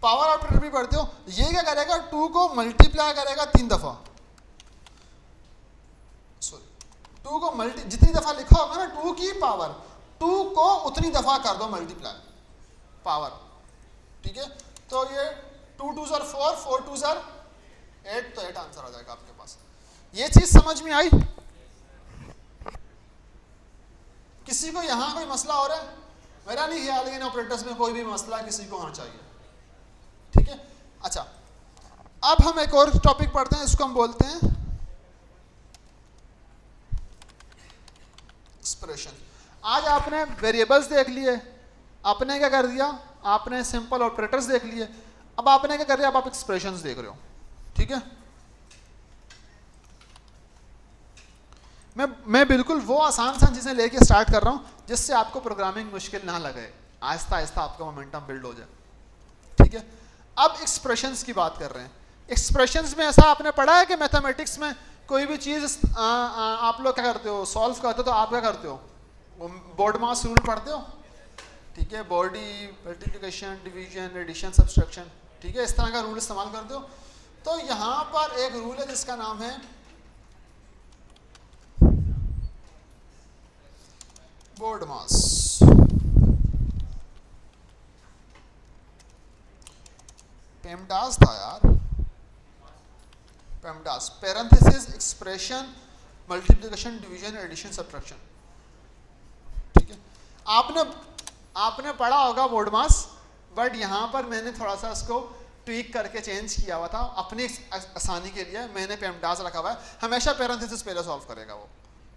पावर ऑपरेटर भी पढ़ते हो। ये क्या करेगा, 2 को मल्टीप्लाई करेगा 3 दफा, सॉरी 2 को जितनी दफा लिखा होगा ना 2 की पावर, 2 को उतनी दफा कर दो मल्टीप्लाई पावर। ठीक है, तो ये 2 2 ज़र 4, 4 2 ज़र 8, तो 8 आंसर आ जाएगा आपके पास। ये चीज समझ में आई? किसी को यहां कोई मसला हो रहा है? मेरा नहीं ख्याल इन ऑपरेटर्स में कोई भी मसला किसी को होना चाहिए। ठीक है, अच्छा अब हम एक और टॉपिक पढ़ते हैं, इसको हम बोलते हैं एक्सप्रेशन। आज आपने वेरिएबल्स देख लिए, आपने क्या कर दिया, आपने सिंपल ऑपरेटर्स देख लिए, अब आपने क्या कर दिया, अब आप एक्सप्रेशंस देख रहे हो। ठीक है, मैं बिल्कुल वो आसान सा चीजें लेके स्टार्ट कर रहा हूं जिससे आपको प्रोग्रामिंग मुश्किल ना लगे, आहिस्ता आहिस्ता आपका मोमेंटम बिल्ड हो जाए। ठीक है, अब एक्सप्रेशंस की बात कर रहे हैं। एक्सप्रेशंस में ऐसा आपने पढ़ा है कि मैथमेटिक्स में कोई भी चीज आप लोग क्या करते हो, सॉल्व करते हो, तो आप क्या करते हो, बोर्ड मास रूल पढ़ते हो। ठीक है, body, multiplication, division, addition, subtraction, ठीक है, इस तरह का रूल इस्तेमाल करते हो। तो यहां पर एक रूल है जिसका नाम है बोर्ड मास। पेमडास था यार, PEMDAS, parenthesis expression multiplication division addition subtraction. ठीक है, आपने पढ़ा होगा बोर्ड मास, बट यहां पर मैंने थोड़ा सा इसको ट्वीक करके चेंज किया हुआ था अपनी आसानी के लिए। मैंने पेमडास रखा हुआ है, हमेशा पैरेंथेसिस पहले सॉल्व करेगा वो,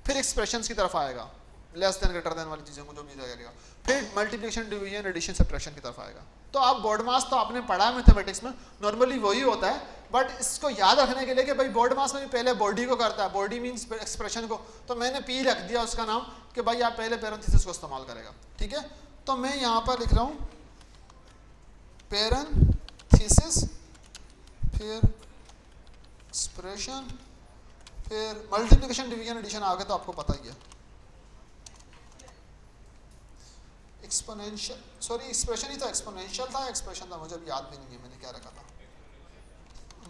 फिर एक्सप्रेशंस की तरफ आएगा, लेस देन ग्रेटर देन वाली चीज़ों को जो भी करेगा, फिर मल्टीप्लिकेशन डिवीजन एडिशन सब्ट्रैक्शन की तरफ आएगा। तो आप बोर्ड मास तो आपने पढ़ा है मैथमेटिक्स में, नॉर्मली वही होता है, बट इसको याद रखने के लिए कि भाई बोर्ड मास में भी पहले बॉडी को करता है, बॉडी मीन्स एक्सप्रेशन को, तो मैंने पी रख दिया उसका नाम कि भाई आप पहले पैरेंथेसिस को इस्तेमाल करेगा। ठीक है, तो मैं यहाँ पर लिख रहा हूँ पैरेंथेसिस, फिर एक्सप्रेशन, फिर मल्टीप्लिकेशन डिवीजन एडिशन आ गए तो आपको पता ही है। एक्सपोनेंशियल, सॉरी एक्सप्रेशन ही था, एक्सपोनेंशियल था, एक्सप्रेशन था, मुझे अभी याद भी नहीं है मैंने क्या रखा था।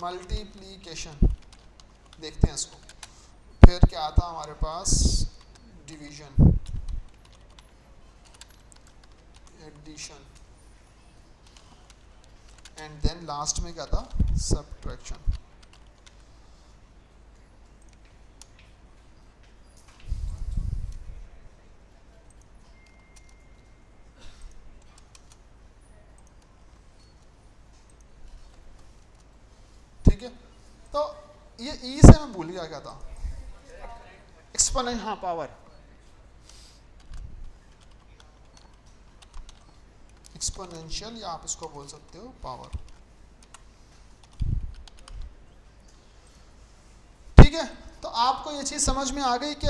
मल्टीप्लिकेशन देखते हैं इसको, फिर क्या था हमारे पास, division, addition, and then last में क्या था, सब्ट्रैक्शन। ठीक है, तो ये ई से मैं भूल गया क्या था, एक्सपोनेंशियल, हाँ पावर, एक्सपोनेंशियल या आप इसको बोल सकते हो पावर। ठीक है, तो आपको ये चीज समझ में आ गई कि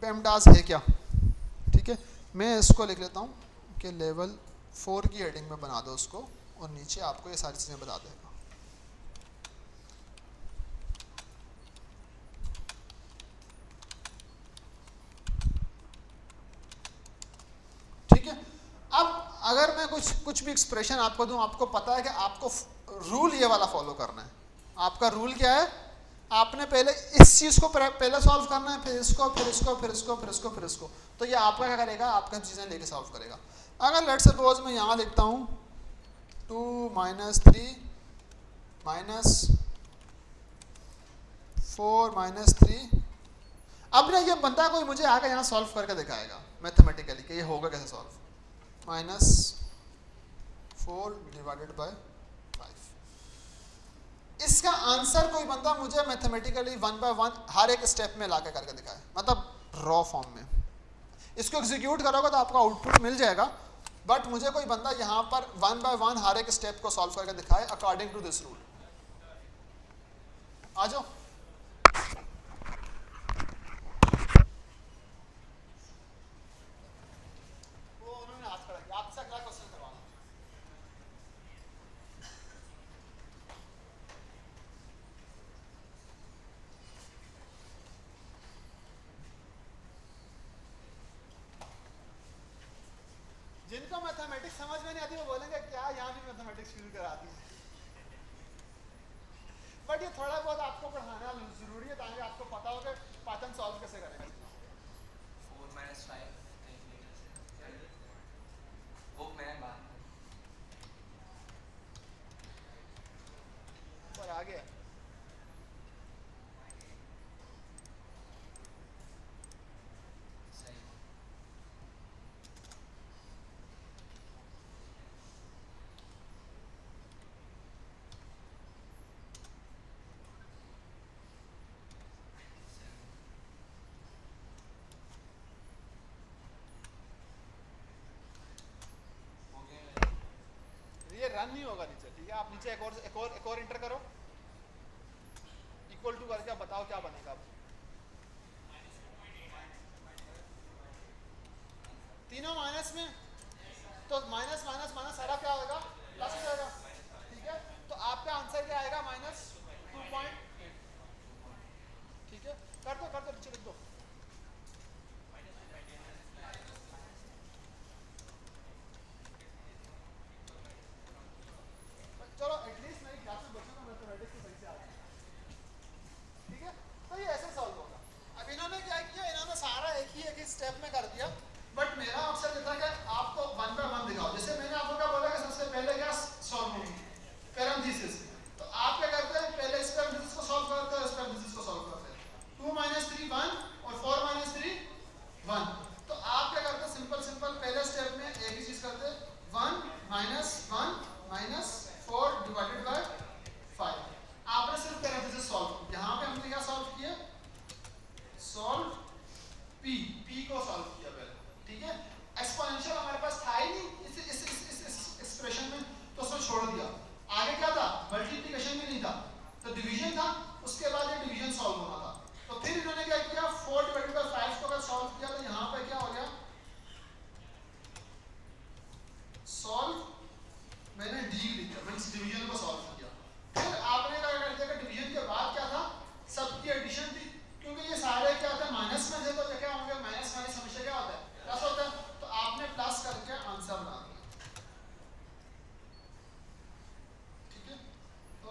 पेमडास है क्या। ठीक है, मैं इसको लिख लेता हूँ कि लेवल 4 की हेडिंग में बना दो उसको, और नीचे आपको ये सारी चीजें बता देगा। ठीक है, अब अगर मैं कुछ भी एक्सप्रेशन आपको दूं, आपको पता है कि आपको रूल ये वाला फॉलो करना है। आपका रूल क्या है, आपने पहले इस चीज को पहले सॉल्व करना है, फिर इसको, फिर इसको, फिर इसको, फिर इसको, फिर इसको। तो ये आपका क्या करेगा, आपका चीजें लेके सॉल्व करेगा। अगर लेट्स सपोज मैं यहां लिखता हूं 2 - 3 -4 - 3, अब ना ये बंदा कोई मुझे आकर यहाँ सॉल्व करके दिखाएगा मैथमेटिकली कि ये होगा कैसे सॉल्व, -4 / 5। इसका आंसर कोई बंदा मुझे मैथमेटिकली 1 by 1 हर एक स्टेप में लाके करके दिखाए, मतलब रॉ फॉर्म में। इसको एग्जीक्यूट करोगे तो आपको आउटपुट मिल जाएगा, बट मुझे कोई बंदा यहाँ पर 1 बाय 1 हर एक स्टेप को सॉल्व करके दिखाए अकॉर्डिंग टू दिस रूल। आ जाओ। वो उन्होंने हाथ खड़ा किया, आपसे अगला क्वेश्चन करवाना। जिनको मैथमेटिक्स समझ में नहीं आती वो बोलेंगे क्या यहाँ भी मैथमेटिक्स शुरू करा दी। बट ये थोड़ा बहुत आपको पढ़ाना जरूरी है ताकि आपको पता हो कि पैटर्न सॉल्व कैसे करेंगे। 4 - 5 वो मैं बात और आगे सही। हो गया मेरा। ये रन नहीं होगा नीचे, ठीक है? आप नीचे एक और इंटर करो, इक्वल टू करके आप बताओ क्या बनेगा। आप तीनों माइनस में, तो माइनस माइनस माइनस सारा क्या होगा? प्लस हो जाएगा, ठीक है? तो आपका आंसर क्या आएगा? -2.8। ठीक है, कर दो नीचे लिख दो। चलो एटलीस्ट मेरी क्लास में बच्चों को मैथमेटिक्स तो सही से आता है, ठीक है? तो ये ऐसे सॉल्व होगा। अब इन्होंने क्या किया, इन्होंने सारा एक ही स्टेप में कर दिया, बट मेरा ऑप्शन ये था कि आपको 1 बाय 1 दिखाओ। जैसे मैंने आपको क्या बोला कि सबसे पहले क्या सॉल्व होगी, पैरेंथेसिस। तो आप क्या करते हैं, पहले इस पैरेंथेसिस को सॉल्व करते हैं, इस पैरेंथेसिस को सॉल्व करते हैं। 2 - 3 1 और 4 - 3 1। तो आप क्या करते हैं, सिंपल पहले स्टेप में एक ही चीज करते हैं, 1 - 1 - 4 डिवाइडेड बाय 5। आपने सिर्फ पैरेंथेसिस सॉल्व, यहाँ पे हमने क्या सॉल्व किया, सॉल्व p को सॉल्व किया पहले, ठीक है? एक्सपोनेंशियल हमारे पास था ही नहीं इस एक्सप्रेशन में, तो उसको छोड़ दिया। आगे क्या था, मल्टीप्लिकेशन भी नहीं था, तो डिवीजन था। उसके बाद ये डिवीजन सॉल्व होना था। तो फिर इन्होंने क्या किया, 4 डिवाइडेड बाय 5 को अगर सॉल्व किया तो यहाँ पे क्या हो गया, सॉल्व, मैंने डी लिखा, मैंने इस डिवीजन को सॉल्व किया। फिर आपने क्या कर दिया कि डिवीजन के बाद क्या था, सबकी एडिशन थी, क्योंकि ये सारे क्या होता है माइनस में थे, तो क्या होंगे, माइनस माइनस हमेशा क्या होता है, प्लस होता है। तो आपने प्लस करके आंसर बना दिया, ठीक है? तो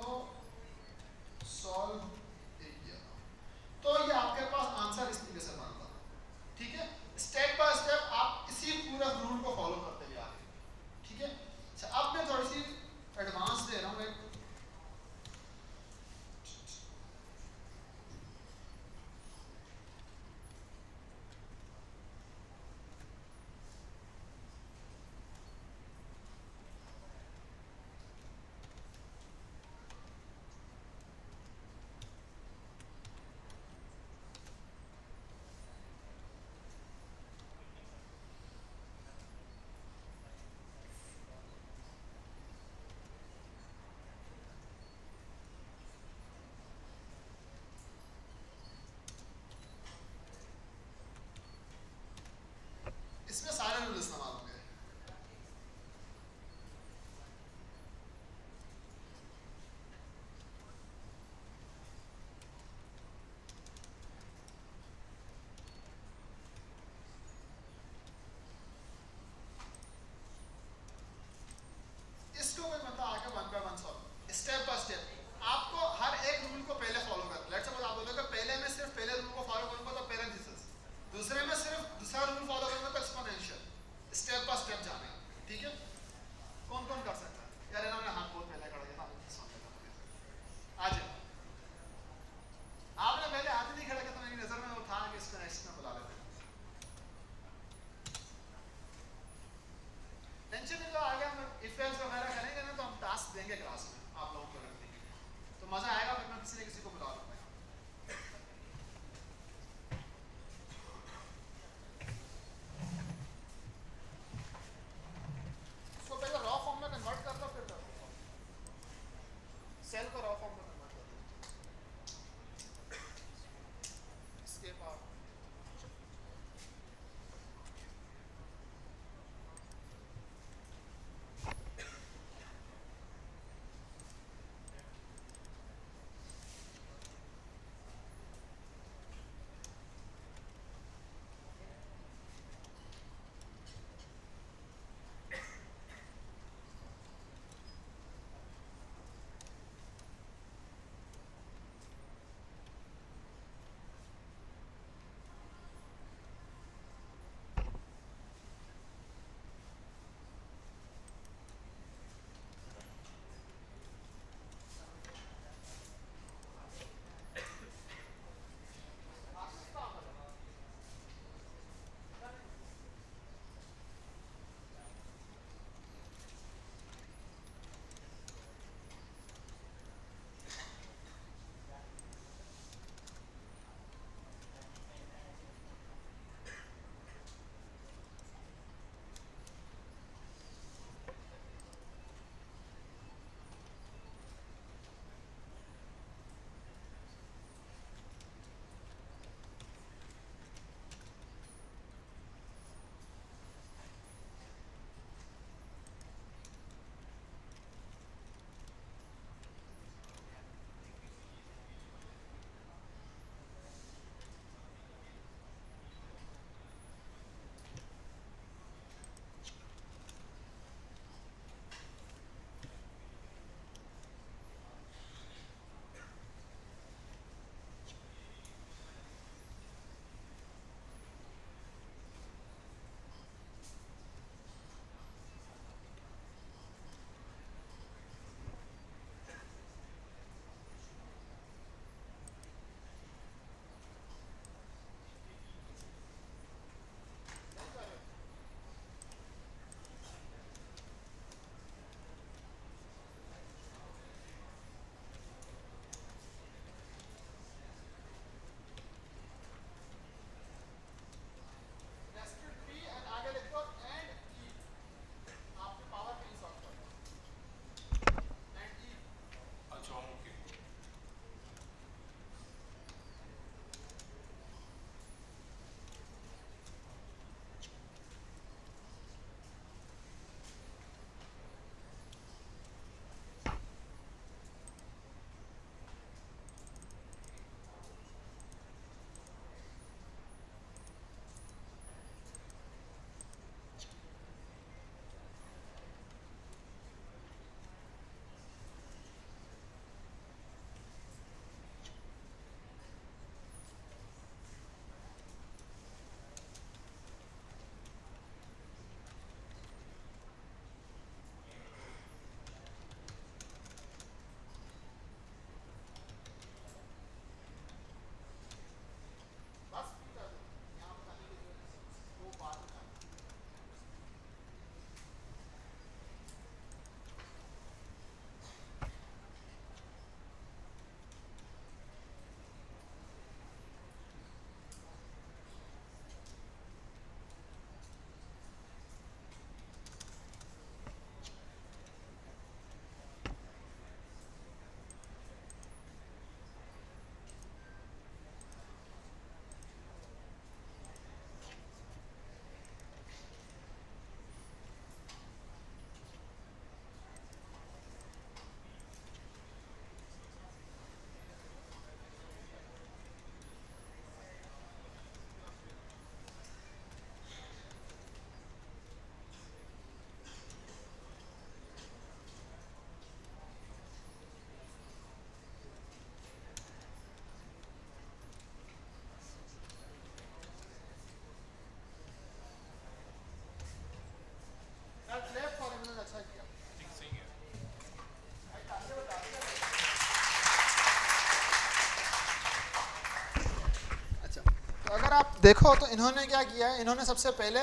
आप देखो तो इन्होंने क्या किया है, इन्होंने सबसे पहले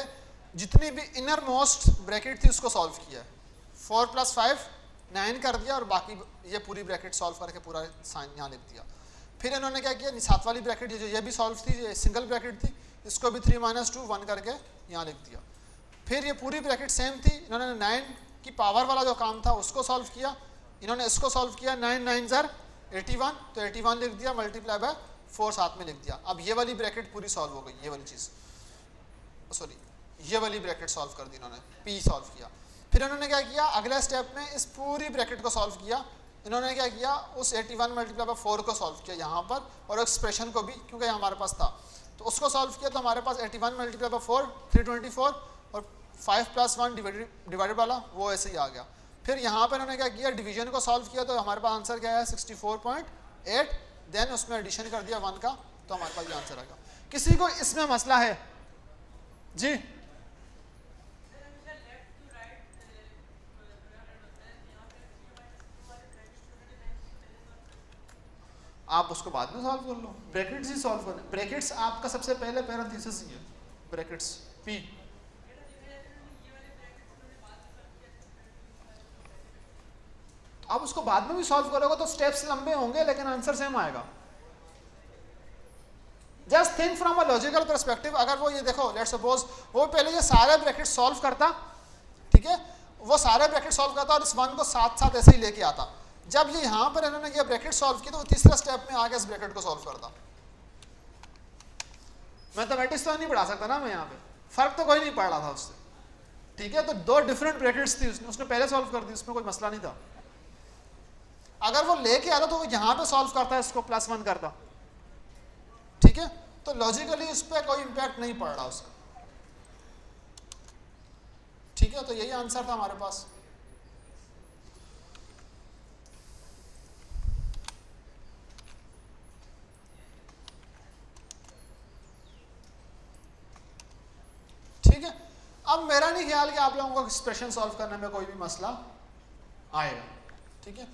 जितनी भी इनर मोस्ट ब्रैकेट थी उसको सॉल्व किया है। 4 + 5 9 कर दिया और बाकी ये पूरी ब्रैकेट सॉल्व करके पूरा साइन यहाँ लिख दिया। फिर इन्होंने क्या किया, सात वाली ब्रैकेट ये भी सॉल्व थी, ये सिंगल ब्रैकेट थी, इसको भी 3 - 2 1 करके यहाँ लिख दिया। फिर ये पूरी ब्रैकेट सेम थी, इन्होंने 9 की पावर वाला जो काम था उसको सॉल्व किया, इन्होंने इसको सॉल्व किया, 9 × 9 = 81, तो 81 लिख दिया, मल्टीप्लाई बाय 4 साथ में लिख दिया। अब ये वाली ब्रैकेट पूरी सॉल्व हो गई, ये वाली चीज़, सॉरी ये वाली ब्रैकेट सॉल्व कर दी इन्होंने, पी सॉल्व किया। फिर इन्होंने क्या किया, अगले स्टेप में इस पूरी ब्रैकेट को सॉल्व किया। इन्होंने क्या किया, उस 81 × 4 को सॉल्व किया यहाँ पर, और एक्सप्रेशन को भी, क्योंकि यहाँ हमारे पास था तो उसको सॉल्व किया, तो हमारे पास 81 × 4 324 और 5 + 1 डिवाइडेड वाला वो ऐसे ही आ गया। फिर यहाँ पर इन्होंने क्या किया, डिवीजन को सॉल्व किया, तो हमारे पास आंसर क्या है 64.8, देन उसमें एडिशन कर दिया 1 का, तो हमारे पास ये आंसर आएगा। किसी को इसमें मसला है जी? आप उसको बाद में सॉल्व कर लो, ब्रैकेट्स ही सॉल्व करना, ब्रैकेट्स आपका सबसे पहले पैरेंथेसिस ही है, ब्रैकेट्स पी। आप उसको बाद में भी सॉल्व करोगे तो स्टेप्स लंबे होंगे लेकिन आंसर सेम आएगा। Just think from a logical perspective, अगर वो ये देखो लेट्स सपोज वो पहले ये सारे ब्रैकेट सॉल्व करता, ठीक है, वो सारे ब्रैकेट सॉल्व करता और इस 1 को साथ साथ ऐसे ही लेके आता। जब ये यहाँ पर इन्होंने ये ब्रैकेट सॉल्व की तो वो तीसरा स्टेप में आके इस ब्रैकेट को सॉल्व करता। मैथमेटिक्स तो नहीं पढ़ा सकता ना मैं यहाँ पे, फर्क तो कोई नहीं पड़ रहा था उससे, ठीक है। तो 2 डिफरेंट ब्रैकेट्स थी, उसने पहले सॉल्व कर दी, उसमें कोई मसला नहीं था। अगर वो लेके आता तो वो यहाँ पे सॉल्व करता है, इसको +1 करता, ठीक है। तो लॉजिकली इस पर कोई इंपैक्ट नहीं पड़ रहा उसका, ठीक है। तो यही आंसर था हमारे पास। ठीक है, अब मेरा नहीं ख्याल कि आप लोगों को एक्सप्रेशन सॉल्व करने में कोई भी मसला आएगा, ठीक है।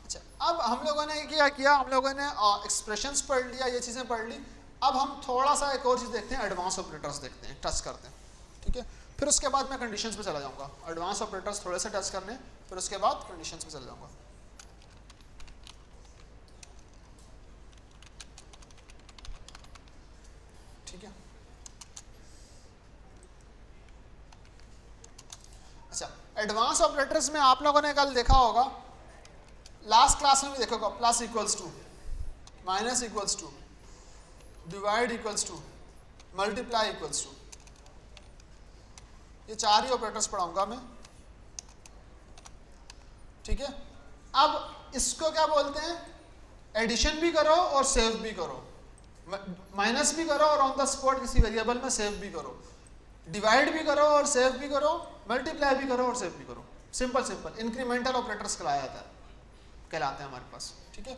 अच्छा, अब हम लोगों ने क्या किया, हम लोगों ने एक्सप्रेशंस पढ़ लिया, ये चीज़ें पढ़ ली। अब हम थोड़ा सा एक और चीज़ देखते हैं, एडवांस ऑपरेटर्स देखते हैं, टच करते हैं, ठीक है। फिर उसके बाद मैं कंडीशंस पे चला जाऊंगा, एडवांस ऑपरेटर्स थोड़े से टच करने, फिर उसके बाद कंडीशंस पे चला जाऊंगा। ठीक है, अच्छा, एडवांस ऑपरेटर्स में आप लोगों ने कल देखा होगा, लास्ट क्लास में भी देखोगा, plus equals to, minus equals to, divide equals to, multiply equals to, ये 4 ही ऑपरेटर्स पढ़ाऊंगा मैं, ठीक है। अब इसको क्या बोलते हैं, एडिशन भी करो और सेव भी करो, माइनस भी करो और ऑन द स्पॉट किसी वेरिएबल में सेव भी करो, डिवाइड भी करो और सेव भी करो, मल्टीप्लाई भी करो और सेव भी करो। सिंपल सिंपल इंक्रीमेंटल ऑपरेटर्स कहलाते हैं हमारे पास, ठीक है।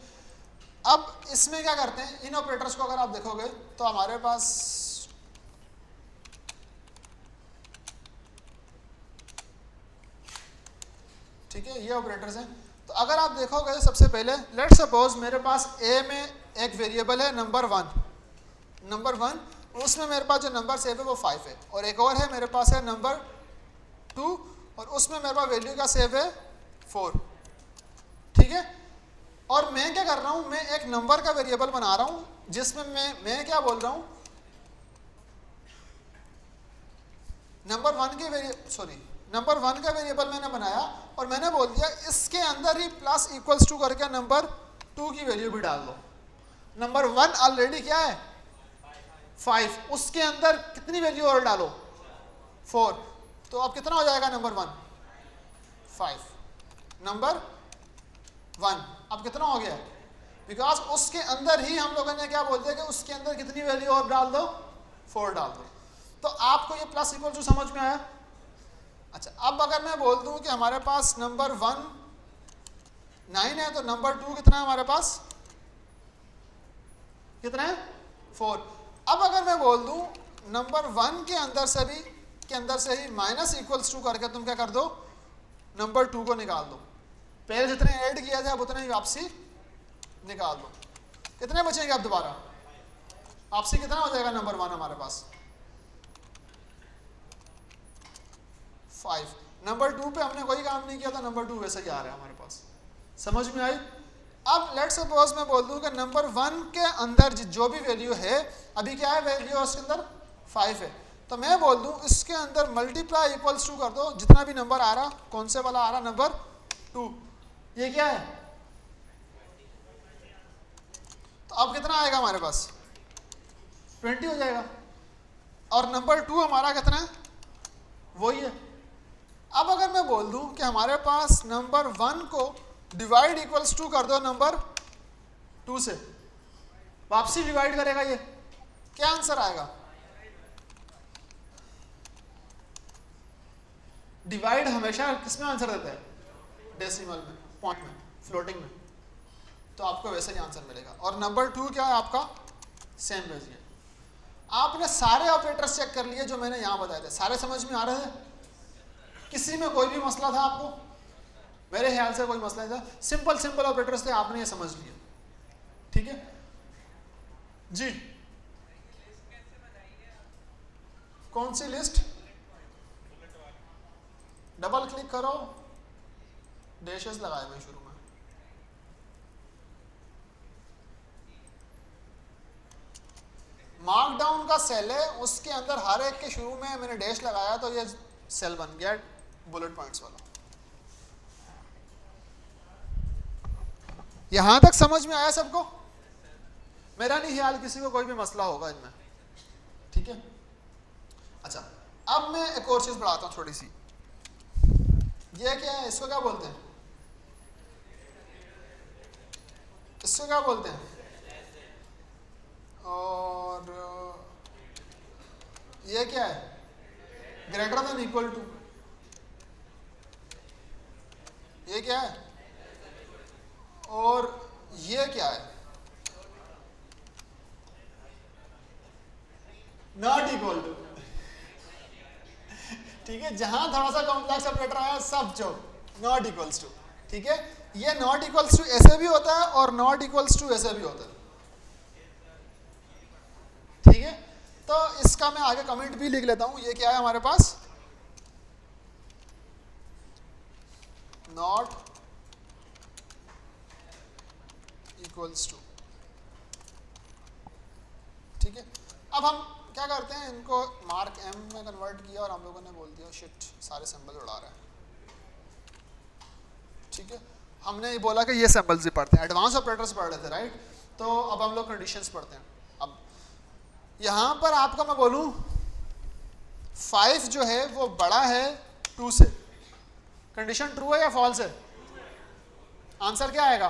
अब इसमें क्या करते हैं, इन ऑपरेटर्स को अगर आप देखोगे तो हमारे पास ठीक है, ये ऑपरेटर्स हैं। तो अगर आप देखोगे सबसे पहले लेट्स सपोज मेरे पास ए में एक वेरिएबल है नंबर 1, उसमें मेरे पास जो नंबर सेव है वो 5 है, और एक और है मेरे पास है नंबर 2 और उसमें मेरे पास वैल्यू का सेव है 4, ठीक है। और मैं क्या कर रहा हूं, मैं एक नंबर का वेरिएबल बना रहा हूं जिसमें मैं क्या बोल रहा हूं, नंबर 1 का वेरिएबल मैंने बनाया और मैंने बोल दिया इसके अंदर ही प्लस इक्वल्स टू करके नंबर 2 की वैल्यू भी डाल दो। नंबर 1 ऑलरेडी क्या है 5, उसके अंदर कितनी वैल्यू और डालो 4, तो अब कितना हो जाएगा नंबर 1 5, नंबर 1 अब कितना हो गया, बिकॉज उसके अंदर ही हम लोगों ने क्या बोल दिया कि उसके अंदर कितनी वैल्यू और डाल दो 4 डाल दो। तो आपको ये प्लस इक्वल टू समझ में आया। अच्छा, अब अगर मैं बोल दूं कि हमारे पास नंबर 1 9 है तो नंबर 2 कितना है हमारे पास, कितना है 4। अब अगर मैं बोल दूं नंबर 1 के अंदर से ही माइनस इक्वल्स टू करके तुम क्या कर दो, नंबर 2 को निकाल दो, पहले जितने ऐड किया था अब उतने ही वापसी निकाल दो, कितने बचेंगे अब दोबारा आपसी कितना हो जाएगा नंबर 1 हमारे पास 5। नंबर 2 पे हमने कोई काम नहीं किया था, नंबर 2 वैसे ही आ रहा है हमारे पास। समझ में आई? अब लेट्स सपोज मैं बोल दूं कि नंबर 1 के अंदर जो भी वैल्यू है, अभी क्या है वैल्यू उसके अंदर 5 है, तो मैं बोल दूं इसके अंदर मल्टीप्लाई इक्वल्स टू कर दो, जितना भी नंबर आ रहा, कौन से वाला आ रहा, नंबर 2, ये क्या है, तो अब कितना आएगा हमारे पास 20 हो जाएगा। और नंबर 2 हमारा कितना है, वही है। अब अगर मैं बोल दूं कि हमारे पास नंबर 1 को डिवाइड इक्वल्स टू कर दो नंबर 2 से, वापसी डिवाइड करेगा, ये क्या आंसर आएगा, डिवाइड हमेशा किसमें आंसर देता है, डेसिमल में, पॉइंट में, फ्लोटिंग में, तो आपको वैसे ही आंसर मिलेगा। और नंबर 2 क्या है आपका, सेम भेज गया। आपने सारे ऑपरेटर्स चेक कर लिए जो मैंने यहां बताए थे, सारे समझ में आ रहे थे, किसी में कोई भी मसला था आपको, मेरे ख्याल से कोई मसला नहीं था, सिंपल सिंपल ऑपरेटर्स थे, आपने ये समझ लिया, ठीक है जी। कौन सी लिस्ट, डबल क्लिक करो, डैशेस लगाए मैं शुरू में, मार्कडाउन का सेल है, उसके अंदर हर एक के शुरू में मैंने डैश लगाया तो ये सेल बन गया बुलेट पॉइंट्स वाला। यहां तक समझ में आया सबको? मेरा नहीं ख्याल किसी को कोई भी मसला होगा इनमें, ठीक है। अच्छा, अब मैं एक और चीज बढ़ाता हूं थोड़ी सी, ये क्या है, इसको क्या बोलते हैं, इसको क्या बोलते हैं, और ये क्या है, ग्रेटर देन इक्वल टू, ये क्या है, और ये क्या है, नॉट इक्वल टू, ठीक है। जहां थोड़ा सा कॉम्प्लेक्स ऑपरेटर आया सब जो नॉट इक्वल्स टू, ठीक है। ये नॉट इक्वल्स टू ऐसे भी होता है और नॉट इक्वल्स टू ऐसे भी होता है, ठीक है। तो इसका मैं आगे कमेंट भी लिख लेता हूं, ये क्या है हमारे पास, नॉट इक्वल्स टू, ठीक है। अब हम क्या करते हैं, इनको मार्क एम में कन्वर्ट किया और हम लोगों ने बोल दिया शिट सारे सिंबल उड़ा रहा है, ठीक है। हमने ये बोला कि ये सिंबल्स ही पढ़ते हैं, एडवांस ऑपरेटर्स पढ़ रहे थे, राइट। तो अब हम लोग कंडीशंस पढ़ते हैं। अब यहां पर आपको मैं बोलूं 5 जो है वो बड़ा है 2 से, कंडीशन ट्रू है या फॉल्स है, आंसर क्या आएगा,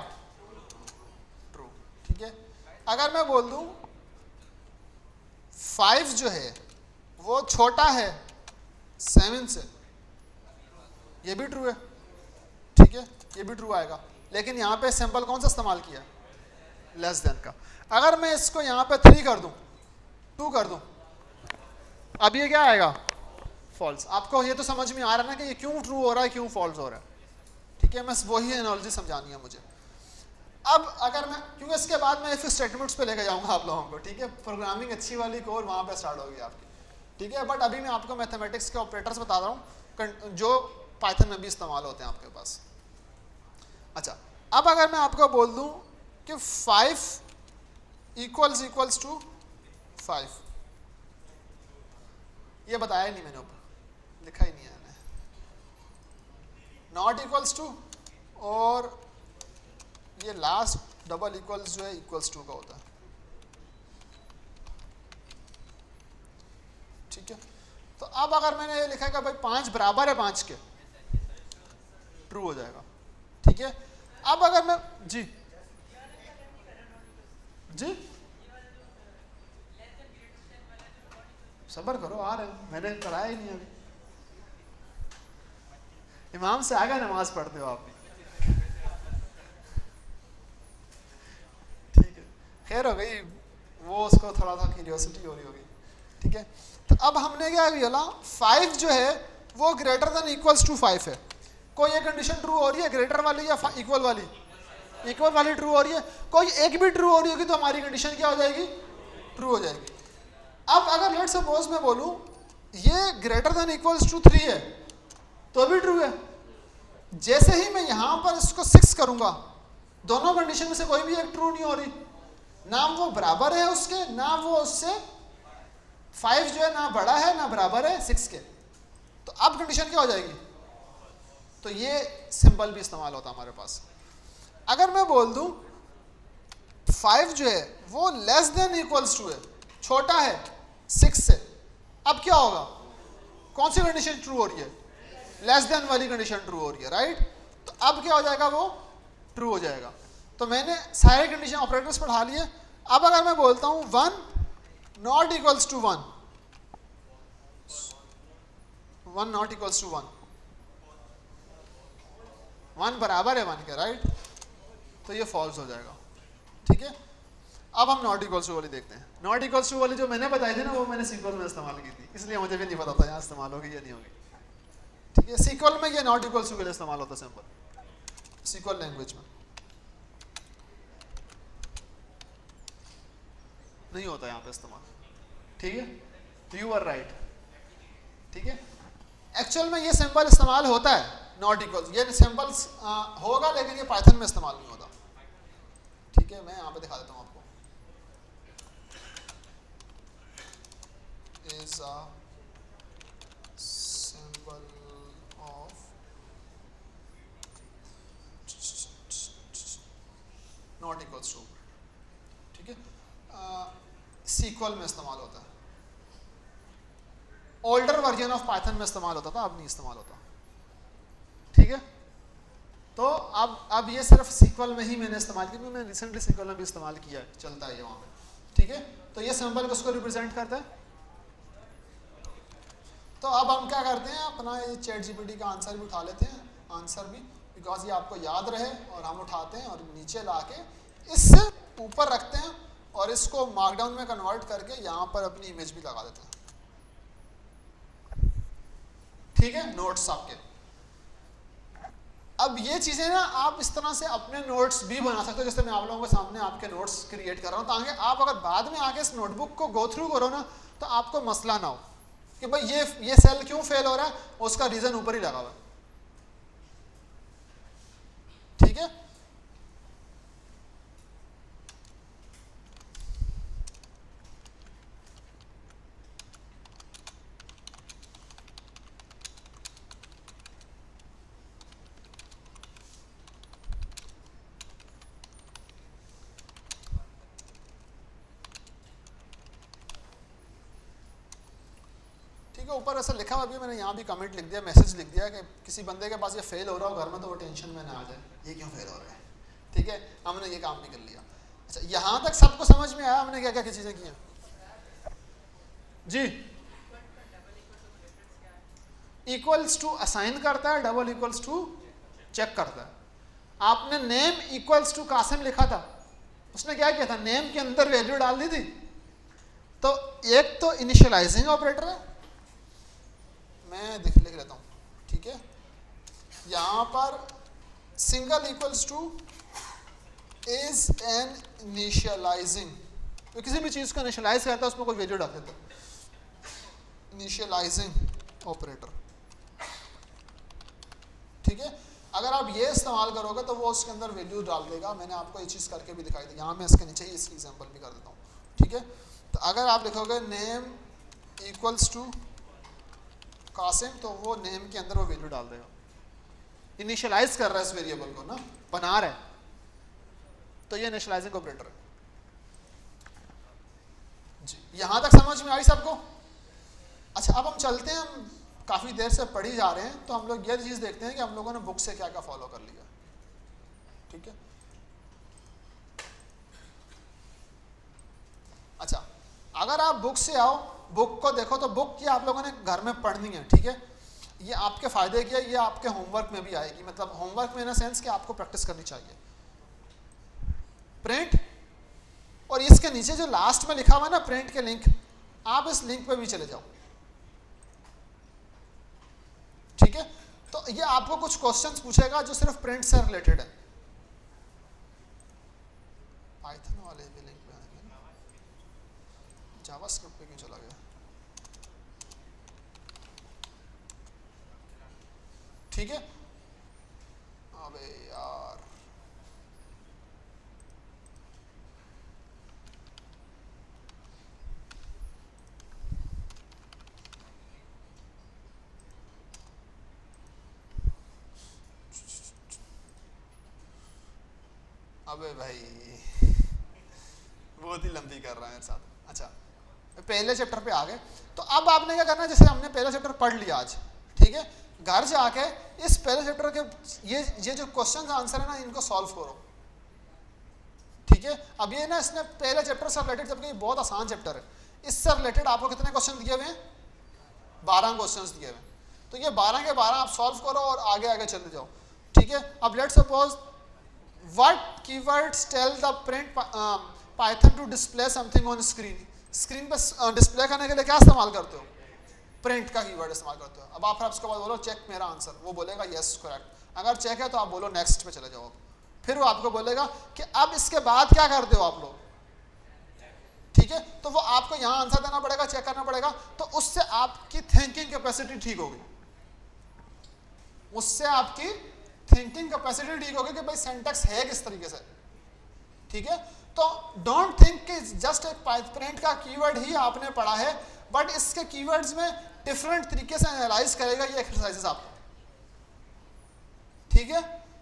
ट्रू, ठीक है। अगर मैं बोल दूं 5 जो है वो छोटा है 7 से, ये भी ट्रू है, ठीक है, ये भी ट्रू आएगा। लेकिन यहाँ पे सिंबल कौन सा इस्तेमाल किया, लेस देन का। अगर मैं इसको यहाँ पे 3 कर दूं, 2 कर दूं, अब ये क्या आएगा, फॉल्स। आपको ये तो समझ में आ रहा है ना कि ये क्यों ट्रू हो रहा है, क्यों फॉल्स हो रहा है, ठीक है। मैं वही एनालॉजी समझानी है मुझे। अब अगर मैं, क्योंकि इसके बाद मैं इफ स्टेटमेंट्स पे लेके जाऊंगा आप लोगों को, ठीक है। प्रोग्रामिंग अच्छी वाली कोर वहाँ पे स्टार्ट होगी आपकी, ठीक है। बट अभी मैं आपको मैथमेटिक्स के ऑपरेटर्स बता रहा हूँ जो पाइथन में भी इस्तेमाल होते हैं आपके पास। अच्छा, अब अगर मैं आपको बोल दूं कि 5 इक्वल्स टू 5, ये बताया नहीं मैंने, ऊपर लिखा ही नहीं है मैंने, नॉट इक्वल्स टू, और ये लास्ट डबल इक्वल्स जो है इक्वल्स टू का होता है, ठीक है। तो अब अगर मैंने ये लिखा है कि भाई 5 बराबर है 5 के, ट्रू हो जाएगा, ठीक है। अब अगर मैं जी जी सब्र करो, आ रहे हैं, मैंने कराया ही नहीं अभी, इमाम से आगे नमाज पढ़ते हो आप भी, ठीक है, खैर हो गई, वो उसको थोड़ा सा क्यूरियोसिटी हो रही होगी, ठीक है। तो अब हमने क्या बोला, 5 जो है वो ग्रेटर देन इक्वल्स टू 5 है। कोई एक कंडीशन ट्रू हो रही है, ग्रेटर वाली या इक्वल वाली, इक्वल वाली ट्रू हो रही है, कोई एक भी ट्रू हो रही होगी तो हमारी कंडीशन क्या हो जाएगी, ट्रू हो जाएगी। अब अगर लेट्स सपोज मैं बोलूं ये ग्रेटर देन इक्वल्स टू 3 है तो भी ट्रू है। जैसे ही मैं यहां पर इसको 6 करूंगा, दोनों कंडीशन में से कोई भी एक ट्रू नहीं हो रही, ना वो बराबर है उसके, ना वो उससे 5 जो है ना बड़ा है ना बराबर है 6 के। तो अब कंडीशन क्या हो जाएगी? तो ये सिंबल भी इस्तेमाल होता है हमारे पास। अगर मैं बोल दूं 5 जो है वो लेस देन इक्वल्स टू है, छोटा है 6 से, अब क्या होगा? कौन सी कंडीशन ट्रू हो रही है? लेस देन वाली कंडीशन ट्रू हो रही है, राइट? तो अब क्या हो जाएगा? वो ट्रू हो जाएगा। तो मैंने सारे कंडीशन ऑपरेटर्स पढ़ा लिए। अब अगर मैं बोलता हूं 1 not equals to 1, 1 not equals to 1, 1 बराबर है 1 के, राइट? तो ये फॉल्स हो जाएगा, ठीक है। अब हम नॉट इक्वल्स टू वाली देखते हैं। नॉट इक्वल्स टू वाली जो मैंने बताई थी ना, वो मैंने सीक्वल में इस्तेमाल की थी, इसलिए मुझे भी नहीं पता था यहाँ इस्तेमाल होगी या नहीं होगी, ठीक है। सीक्वल में ये नॉट इक्वल्स टू के लिए इस्तेमाल होता है, सिंपल सीक्वल लैंग्वेज में नहीं होता यहाँ पे इस्तेमाल, ठीक है। यू आर राइट, ठीक है। एक्चुअल में ये सिंबल इस्तेमाल होता है नॉट इक्वल्स, ये सिंबल होगा लेकिन ये पाइथन में इस्तेमाल नहीं होता, ठीक है। मैं यहाँ पे दिखा देता हूँ आपको। Is a symbol of not equals to, ठीक है। सीक्वल में इस्तेमाल होता है, ओल्डर वर्जन ऑफ पाइथन में इस्तेमाल होता था, अब नहीं इस्तेमाल होता, ठीक है। तो अब ये सिर्फ सीक्वल में ही मैंने इस्तेमाल किया, मैंने रिसेंटली सीक्वल में भी इस्तेमाल किया है, चलता है ये वहाँ पे, ठीक है। तो ये सिंबल किसको रिप्रेजेंट करता है? तो अब हम क्या करते हैं, अपना ये चैट जीपीटी का आंसर भी उठा लेते हैं, आंसर भी, बिकॉज ये आपको याद रहे, और हम उठाते हैं और नीचे ला के इससे ऊपर रखते हैं और इसको मार्कडाउन में कन्वर्ट करके यहाँ पर अपनी इमेज भी लगा देते हैं, ठीक है। नोट्स आपके। अब ये चीजें ना आप इस तरह से अपने नोट्स भी बना सकते हो, जैसे मैं आप लोगों के सामने आपके नोट्स क्रिएट कर रहा हूँ, ताकि आप अगर बाद में आके इस नोटबुक को गो थ्रू करो ना, तो आपको मसला ना हो कि भाई ये सेल क्यों फेल हो रहा है, उसका रीजन ऊपर ही लगा हुआ है, ठीक है। ऊपर ऐसा लिखा हुआ भी, मैंने यहाँ भी कमेंट लिख दिया, मैसेज लिख दिया कि किसी बंदे के पास ये फेल हो रहा हो घर में तो वो टेंशन में ना आ जाए, ये क्यों फेल हो रहा है, ठीक है। हमने ये काम भी कर लिया। अच्छा, यहाँ तक सबको समझ में आया हमने क्या क्या चीज़ें की हैं जी? इक्वल्स टू असाइन करता है, डबल इक्वल्स टू चेक करता है। आपने नेम इक्वल्स टू कासिम लिखा था, उसने क्या किया था, नेम के अंदर वैल्यू डाल दी थी। तो एक तो इनिशियलाइजिंग ऑपरेटर है, मैं लिख लेता हूँ, ठीक है। यहाँ पर single equals two is an initialising, तो किसी भी चीज़ को इनिशियलाइज करता है उसमें कोई वैल्यू डाल देता है, इनिशियलाइजिंग ऑपरेटर, ठीक है। अगर आप ये इस्तेमाल करोगे तो वो उसके अंदर वैल्यू डाल देगा। मैंने आपको ये चीज़ करके भी दिखाई दी, यहाँ मैं इसके नीचे ही इसकी एग्जांपल भी कर देता हूँ, ठीक है। तो अगर आप लिखोगे नेम इक्वल्स टू कासिम, तो वो नेम के अंदर वो वैल्यू डाल देगा, इनिशियलाइज कर रहा है इस वेरिएबल को ना, बना रहा है, तो ये इनिशियलाइजिंग ऑपरेटर है जी। यहां तक समझ में आई सबको? अच्छा, अब हम चलते हैं, हम काफी देर से पढ़ी जा रहे हैं, तो हम लोग ये चीज देखते हैं कि हम लोगों ने बुक से क्या क्या फॉलो कर लिया, ठीक है। अच्छा, अगर आप बुक से आओ, बुक को देखो, तो बुक ये आप लोगों ने घर में पढ़नी है, ठीक है। ये आपके फायदे की है, ये आपके होमवर्क में भी आएगी, मतलब होमवर्क में इन सेंस कि आपको प्रैक्टिस करनी चाहिए। प्रिंट, और इसके नीचे जो लास्ट में लिखा हुआ है ना प्रिंट के लिंक, आप इस लिंक पे भी चले जाओ, ठीक है। तो ये आपको कुछ क्वेश्चंस पूछेगा जो सिर्फ प्रिंट से रिलेटेड है, पाइथन वाले भी लिंक पे आएंगे। जावास्क्रिप्ट पे क्यों चला गया? ठीक है, अबे यार अबे भाई बहुत ही लंबी कर रहा है मेरे साथ। अच्छा, पहले चैप्टर पे आ गए। तो अब आपने क्या करना है, जैसे हमने पहला चैप्टर पढ़ लिया आज, ठीक है, घर जाके इस पहले चैप्टर के ये जो क्वेश्चन आंसर है ना, इनको सॉल्व करो। ठीक है, अब ये ना इसने पहले चैप्टर से रिलेटेड, जबकि बहुत आसान चैप्टर है, इससे रिलेटेड आपको कितने क्वेश्चन दिए हुए हैं? 12 क्वेश्चन दिए हुए हैं। तो ये 12 के 12 आप सॉल्व करो और आगे आगे चले जाओ। ठीक है, अब let's suppose what keywords tell the print Python to display something on screen. Screen पर डिस्प्ले करने के लिए क्या इस्तेमाल करते हो? प्रिंट का कीवर्ड इस्तेमाल करते हो। अब आप फिर उसके बाद बोलो चेक मेरा आंसर, वो बोलेगा यस करेक्ट। अगर चेक है तो आप बोलो नेक्स्ट पे चले जाओ। फिर वो आपको बोलेगा कि अब इसके बाद क्या करते हो आप लोग। ठीक है, तो वो आपको यहाँ आंसर देना पड़ेगा, चेक करना पड़ेगा। तो उससे आपकी थिंकिंग कैपेसिटी ठीक होगी, उससे आपकी थिंकिंग कैपेसिटी ठीक होगी कि भाई सिंटैक्स है किस तरीके से। ठीक है, तो डोंट थिंक कि जस्ट एक प्रिंट का कीवर्ड ही आपने पढ़ा है, बट इसके कीवर्ड्स में डिफरेंट तरीके से एनालाइज करेगा ये एक्सरसाइजेस आपको। ठीक है,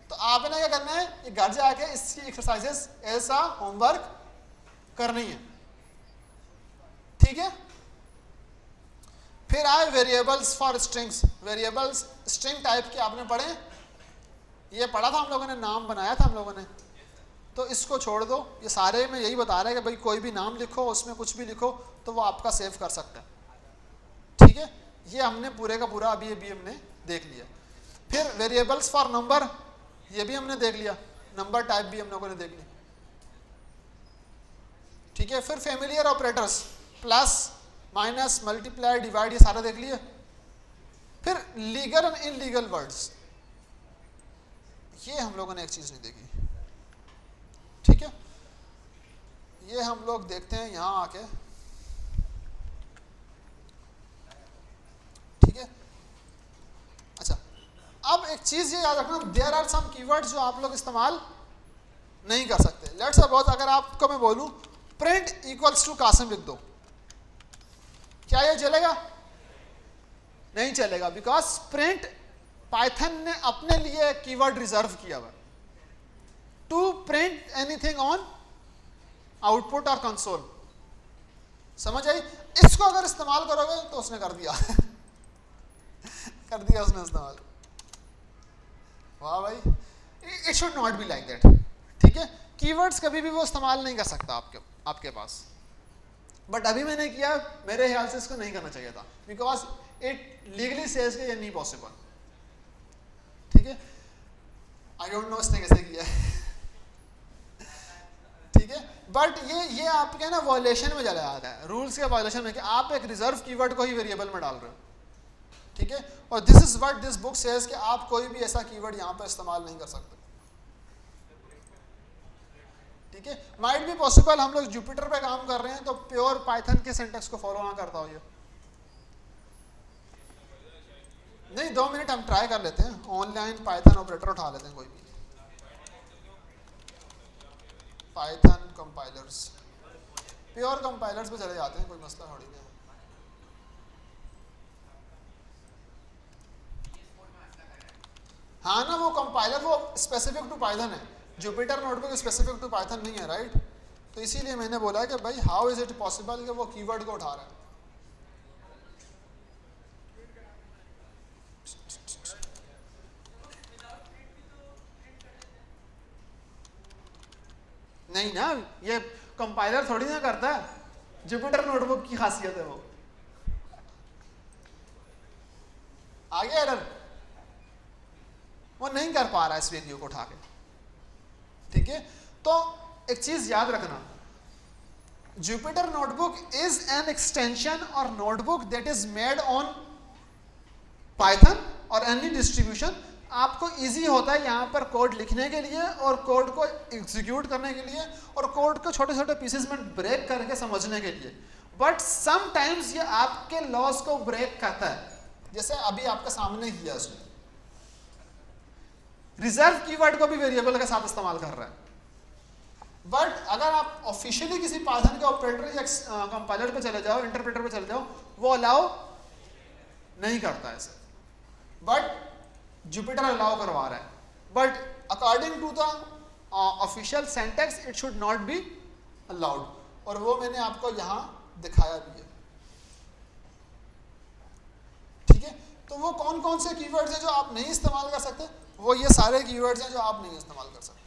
तो आपने क्या करना है, ये घर जाके इसकी एक्सरसाइजेस ऐसा होमवर्क करनी है। ठीक है, फिर आए variables for strings. Variables string type के आपने पढ़े, ये पढ़ा था हम लोगों ने, नाम बनाया था हम लोगों ने। तो इसको छोड़ दो, ये सारे में यही बता रहे हैं कि भाई कोई भी नाम लिखो, उसमें कुछ भी लिखो तो वो आपका सेव कर सकता है। ठीक है, ये हमने पूरे का पूरा अभी हमने देख लिया। फिर वेरिएबल्स फॉर नंबर, ये भी हमने देख लिया, नंबर टाइप भी हम लोगों ने देख लिया। ठीक है, फिर familiar operators, plus minus multiply divide, ये सारा देख लिए। फिर लीगल एंड इनलीगल वर्ड्स, ये हम लोगों ने एक चीज नहीं देखी। ठीक है, ये हम लोग देखते हैं यहां आके। ठीक है, अच्छा, अब एक चीज ये याद रखना, देयर आर सम कीवर्ड्स जो आप लोग इस्तेमाल नहीं कर सकते। लेट्स सपोज अगर आपको मैं बोलूं प्रिंट इक्वल्स टू कासिम लिख दो, क्या ये चलेगा? नहीं चलेगा, बिकॉज प्रिंट पाइथन ने अपने लिए कीवर्ड रिजर्व किया हुआ to print anything on output और कंसोल। समझ आई? इसको अगर इस्तेमाल करोगे तो उसने कर दिया कर दिया उसने इस्तेमाल। वाह भाई, it should not be like that. ठीक है, कीवर्ड्स कभी भी वो इस्तेमाल नहीं कर सकता आपके पास, बट अभी मैंने किया, मेरे ख्याल से इसको नहीं करना चाहिए था, बिकॉज इट लीगली सेज कि ये नहीं पॉसिबल। ठीक है, आई डोंट नो इसने कैसे किया ठीक है, बट ये आपके ना वॉयलेशन में चला जाता है, रूल्स के वॉयलेशन में, कि आप एक रिजर्व कीवर्ड को ही वेरिएबल में डाल रहे हो। ठीक है, और this is what this book says कि आप कोई भी ऐसा कीवर्ड यहाँ पर इस्तेमाल नहीं कर सकते। ठीक है, माइट बी पॉसिबल हम लोग जुपिटर पे काम कर रहे हैं तो प्योर पाइथन के सिंटैक्स को फॉलो ना करता हो ये। नहीं, 2 मिनट हम ट्राई कर लेते हैं, ऑनलाइन पाइथन ऑपरेटर उठा लेते हैं कोई भी, पाइथन कंपाइलर्स, प्योर कंपाइलर्स पे चले जाते हैं, कोई मसला थोड़ी नहीं। हाँ ना, वो कंपाइलर वो स्पेसिफिक टू पाइथन है, Jupyter notebook specific to Python नहीं है, राइट? तो इसीलिए मैंने बोला कि भाई हाउ इज इट पॉसिबल कि वो कीवर्ड को उठा रहा है। नहीं ना, ये कंपाइलर थोड़ी ना करता है, जुपिटर नोटबुक की खासियत है वो। आगे एरर, वो नहीं कर पा रहा है इस वैल्यू को उठा के। ठीक है, तो एक चीज याद रखना, Jupyter notebook is an extension और notebook that is made on Python और एनी डिस्ट्रीब्यूशन। आपको इजी होता है यहाँ पर कोड लिखने के लिए और कोड को एग्जीक्यूट करने के लिए और कोड को छोटे छोटे पीसेस में ब्रेक करके समझने के लिए। बट समटाइम्स ये आपके लॉस को ब्रेक करता है, जैसे अभी आपके सामने किया उसने, रिजर्व कीवर्ड को भी वेरिएबल के साथ इस्तेमाल कर रहा है। बट अगर आप ऑफिशियली किसी पाइथन के ऑपरेटर या कंपाइलर पे चले जाओ, इंटरप्रेटर पे चले जाओ, वो अलाउ नहीं करता है ऐसे, बट जुपिटर अलाउ करवा रहा है। But according to the official syntax it should not be allowed, और वो मैंने आपको यहाँ दिखाया भी है। ठीक है, तो वो कौन कौन से कीवर्ड्स हैं जो आप नहीं इस्तेमाल कर सकते, वो ये सारे कीवर्ड्स हैं जो आप नहीं इस्तेमाल कर सकते।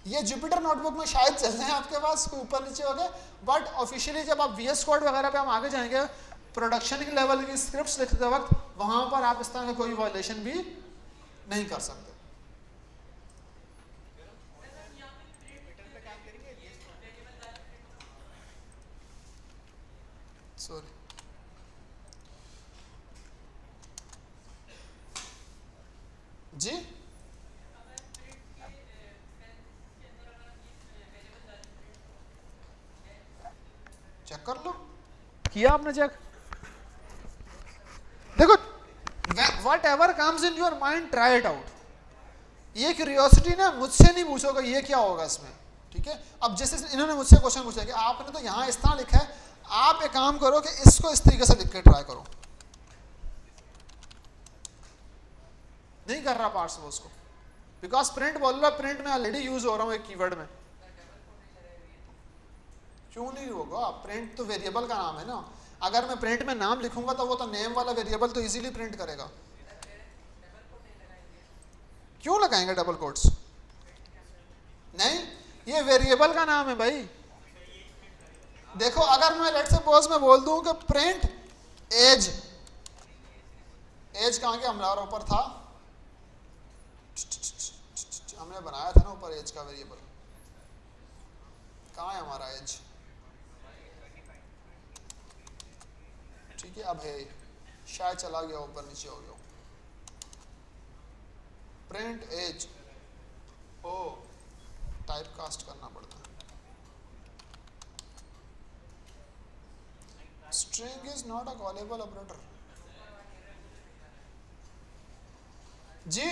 ये जुपिटर नोटबुक में शायद चल रहे हैं आपके पास, कोई ऊपर नीचे हो गए, बट ऑफिशियली जब आप VS कोड वगैरह पे हम आगे जाएंगे, प्रोडक्शन के लेवल की स्क्रिप्ट्स लिखते वक्त, वहां पर आप इस तरह का कोई वायलेशन भी नहीं कर सकते। सॉरी, जी चेक कर लो, किया आपने चेक? देखो, what ever comes in your mind try it out. ये क्यूरियोसिटी ना मुझसे नहीं पूछोगे ये क्या होगा इसमें, ठीक है? अब जैसे इन्होंने मुझसे क्वेश्चन पूछा कि आपने तो यहाँ इस तरह लिखा है, आप एक काम करो कि इसको इस तरीके से लिख के ट्राई करो। नहीं कर रहा पार्स वो उसको, बिकॉज प्रिंट बोल रहा, प्रिंट में ऑलरेडी यूज हो रहा हूँ एक कीवर्ड में। क्यों नहीं होगा? प्रिंट तो वेरिएबल का नाम है ना। अगर मैं प्रिंट में नाम लिखूंगा तो वो तो नेम वाला वेरिएबल तो इजीली प्रिंट करेगा। क्यों लगाएंगे डबल कोट्स? नहीं, ये वेरिएबल का नाम है भाई। देखो, अगर मैं लेट्स सपोज मैं बोल दूं कि प्रिंट एज, एज कहाँ के हमारा ऊपर था, हमने बनाया था ना ऊपर एज का वेरिएबल, कहाँ है हमारा एज? ठीक है, अब है, शायद चला गया ऊपर नीचे हो गया। प्रिंट एज, ओ टाइप कास्ट करना पड़ता है। String is not a callable operator. जी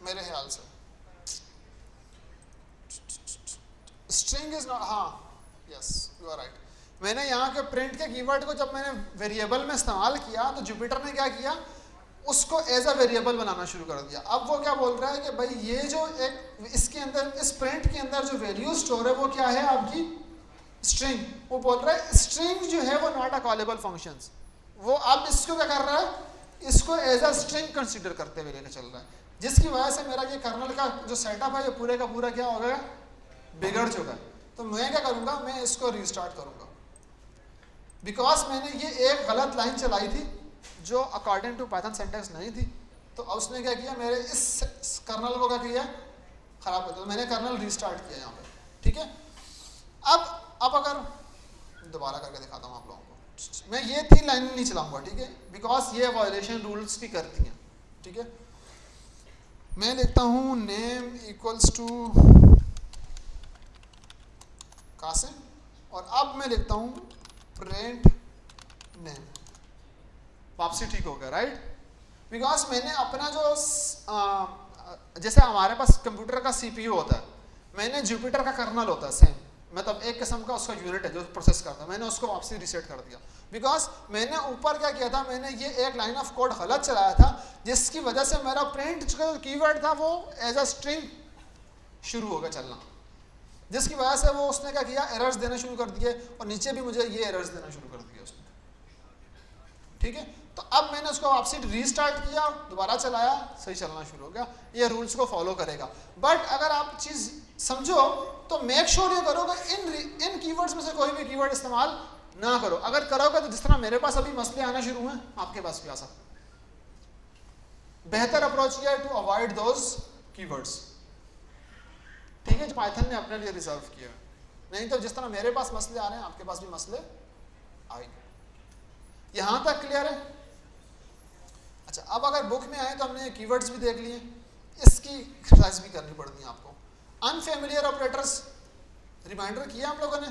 मेरे ख्याल से स्ट्रिंग इज नॉट, हाँ यस यू आर राइट। मैंने यहाँ के प्रिंट के कीवर्ड को जब मैंने वेरिएबल में इस्तेमाल किया तो जुपिटर ने क्या किया, उसको एज अ वेरिएबल बनाना शुरू कर दिया। अब वो क्या बोल रहा है कि भाई ये जो एक इसके अंदर, इस प्रिंट के अंदर जो वैल्यू स्टोर है वो क्या है आपकी स्ट्रिंग। वो बोल रहा है स्ट्रिंग जो है वो नॉट अ कॉलेबल फंक्शंस। वो अब इसको क्या कर रहा है, इसको एज अ स्ट्रिंग कंसीडर करते हुए लेकर चल रहा है, जिसकी वजह से मेरा ये कर्नल का जो सेटअप है ये पूरे का पूरा क्या हो गया, बिगड़ चुका है। तो मैं क्या करूँगा, मैं इसको रीस्टार्ट करूँगा, बिकॉज मैंने ये एक गलत लाइन चलाई थी जो अकॉर्डिंग टू पाइथन सिंटैक्स नहीं थी। तो अब उसने क्या किया, मेरे इस कर्नल को क्या किया, खराब कर दिया। तो मैंने कर्नल रीस्टार्ट किया यहाँ पे, ठीक है। अब अगर दोबारा करके दिखाता हूँ आप लोगों को, मैं ये 3 लाइन नहीं चलाऊंगा, ठीक है, बिकॉज ये वायलेशन रूल्स की करती हैं, ठीक है। मैं लिखता हूँ नेम इक्वल्स टू कासिम, और अब मैं लिखता हूँ प्रिंट नेम। वापसी ठीक हो गया, राइट? बिकॉज मैंने अपना जो जैसे हमारे पास कंप्यूटर का CPU होता है, मैंने जुपिटर का कर्नल होता है सेम, मतलब एक किस्म का उसका यूनिट है जो प्रोसेस करता है, मैंने उसको वापसी रीसेट कर दिया। बिकॉज मैंने ऊपर क्या किया था, मैंने ये एक लाइन ऑफ कोड गलत चलाया था, जिसकी वजह से मेरा प्रिंट का कीवर्ड था वो एज अ स्ट्रिंग शुरू हो गया चलना, जिसकी वजह से वो उसने क्या किया, एरर्स देना शुरू कर दिए, और नीचे भी मुझे ये एरर्स देना शुरू कर दिया उसने, ठीक है। तो अब मैंने उसको वापसी रीस्टार्ट किया, दोबारा चलाया, सही चलना शुरू हो गया। ये रूल्स को फॉलो करेगा। बट अगर आप चीज़ समझो तो मेक श्योर ये करो कि इन कीवर्ड्स में से कोई भी कीवर्ड इस्तेमाल ना करो। अगर करोगे तो जिस तरह मेरे पास अभी मसले आना शुरू हुए, आपके पास भी आ सकते। बेहतर अप्रोच किया है टू अवॉइड दोज कीवर्ड्स, ठीक है, जो पाइथन ने अपने लिए रिजर्व किया। नहीं तो जिस तरह मेरे पास मसले आ रहे हैं, आपके पास भी मसले आएंगे। यहां तक क्लियर है? अच्छा, अब अगर बुक में आए तो हमने कीवर्ड्स भी देख लिए, इसकी एक्सरसाइज भी करनी पड़ती है आपको। अनफेमिलियर ऑपरेटर्स रिमाइंडर किया हम लोगों ने,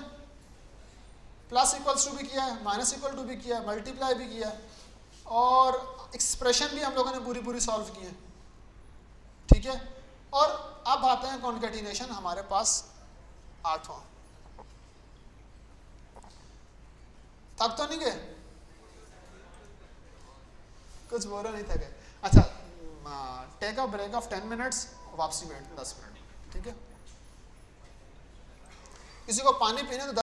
प्लस इक्वल्स टू भी किया है, माइनस इक्वल टू भी किया है, मल्टीप्लाई भी किया है, और एक्सप्रेशन भी हम लोगों ने पूरी पूरी सॉल्व की है, ठीक है। और अब आते हैं कॉन्केटिनेशन, हमारे पास 8वां। थक तो नहीं गए? कुछ बोलो नहीं थके? अच्छा, take a break of 10 minutes, वापसी में 10 मिनट, ठीक है। किसी को पानी पीने तो